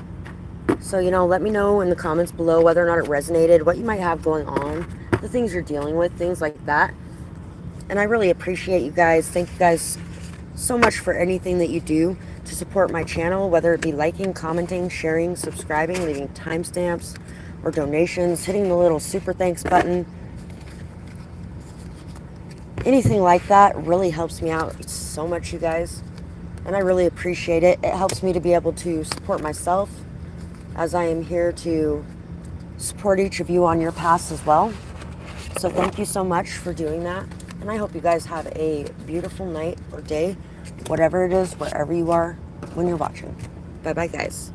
S1: So, let me know in the comments below whether or not it resonated, what you might have going on, the things you're dealing with, things like that. And I really appreciate you guys. Thank you guys so much for anything that you do to support my channel, whether it be liking, commenting, sharing, subscribing, leaving timestamps or donations, hitting the little super thanks button. Anything like that really helps me out so much, you guys. And I really appreciate it. It helps me to be able to support myself as I am here to support each of you on your paths as well. So thank you so much for doing that. And I hope you guys have a beautiful night or day, whatever it is, wherever you are when you're watching. Bye-bye, guys.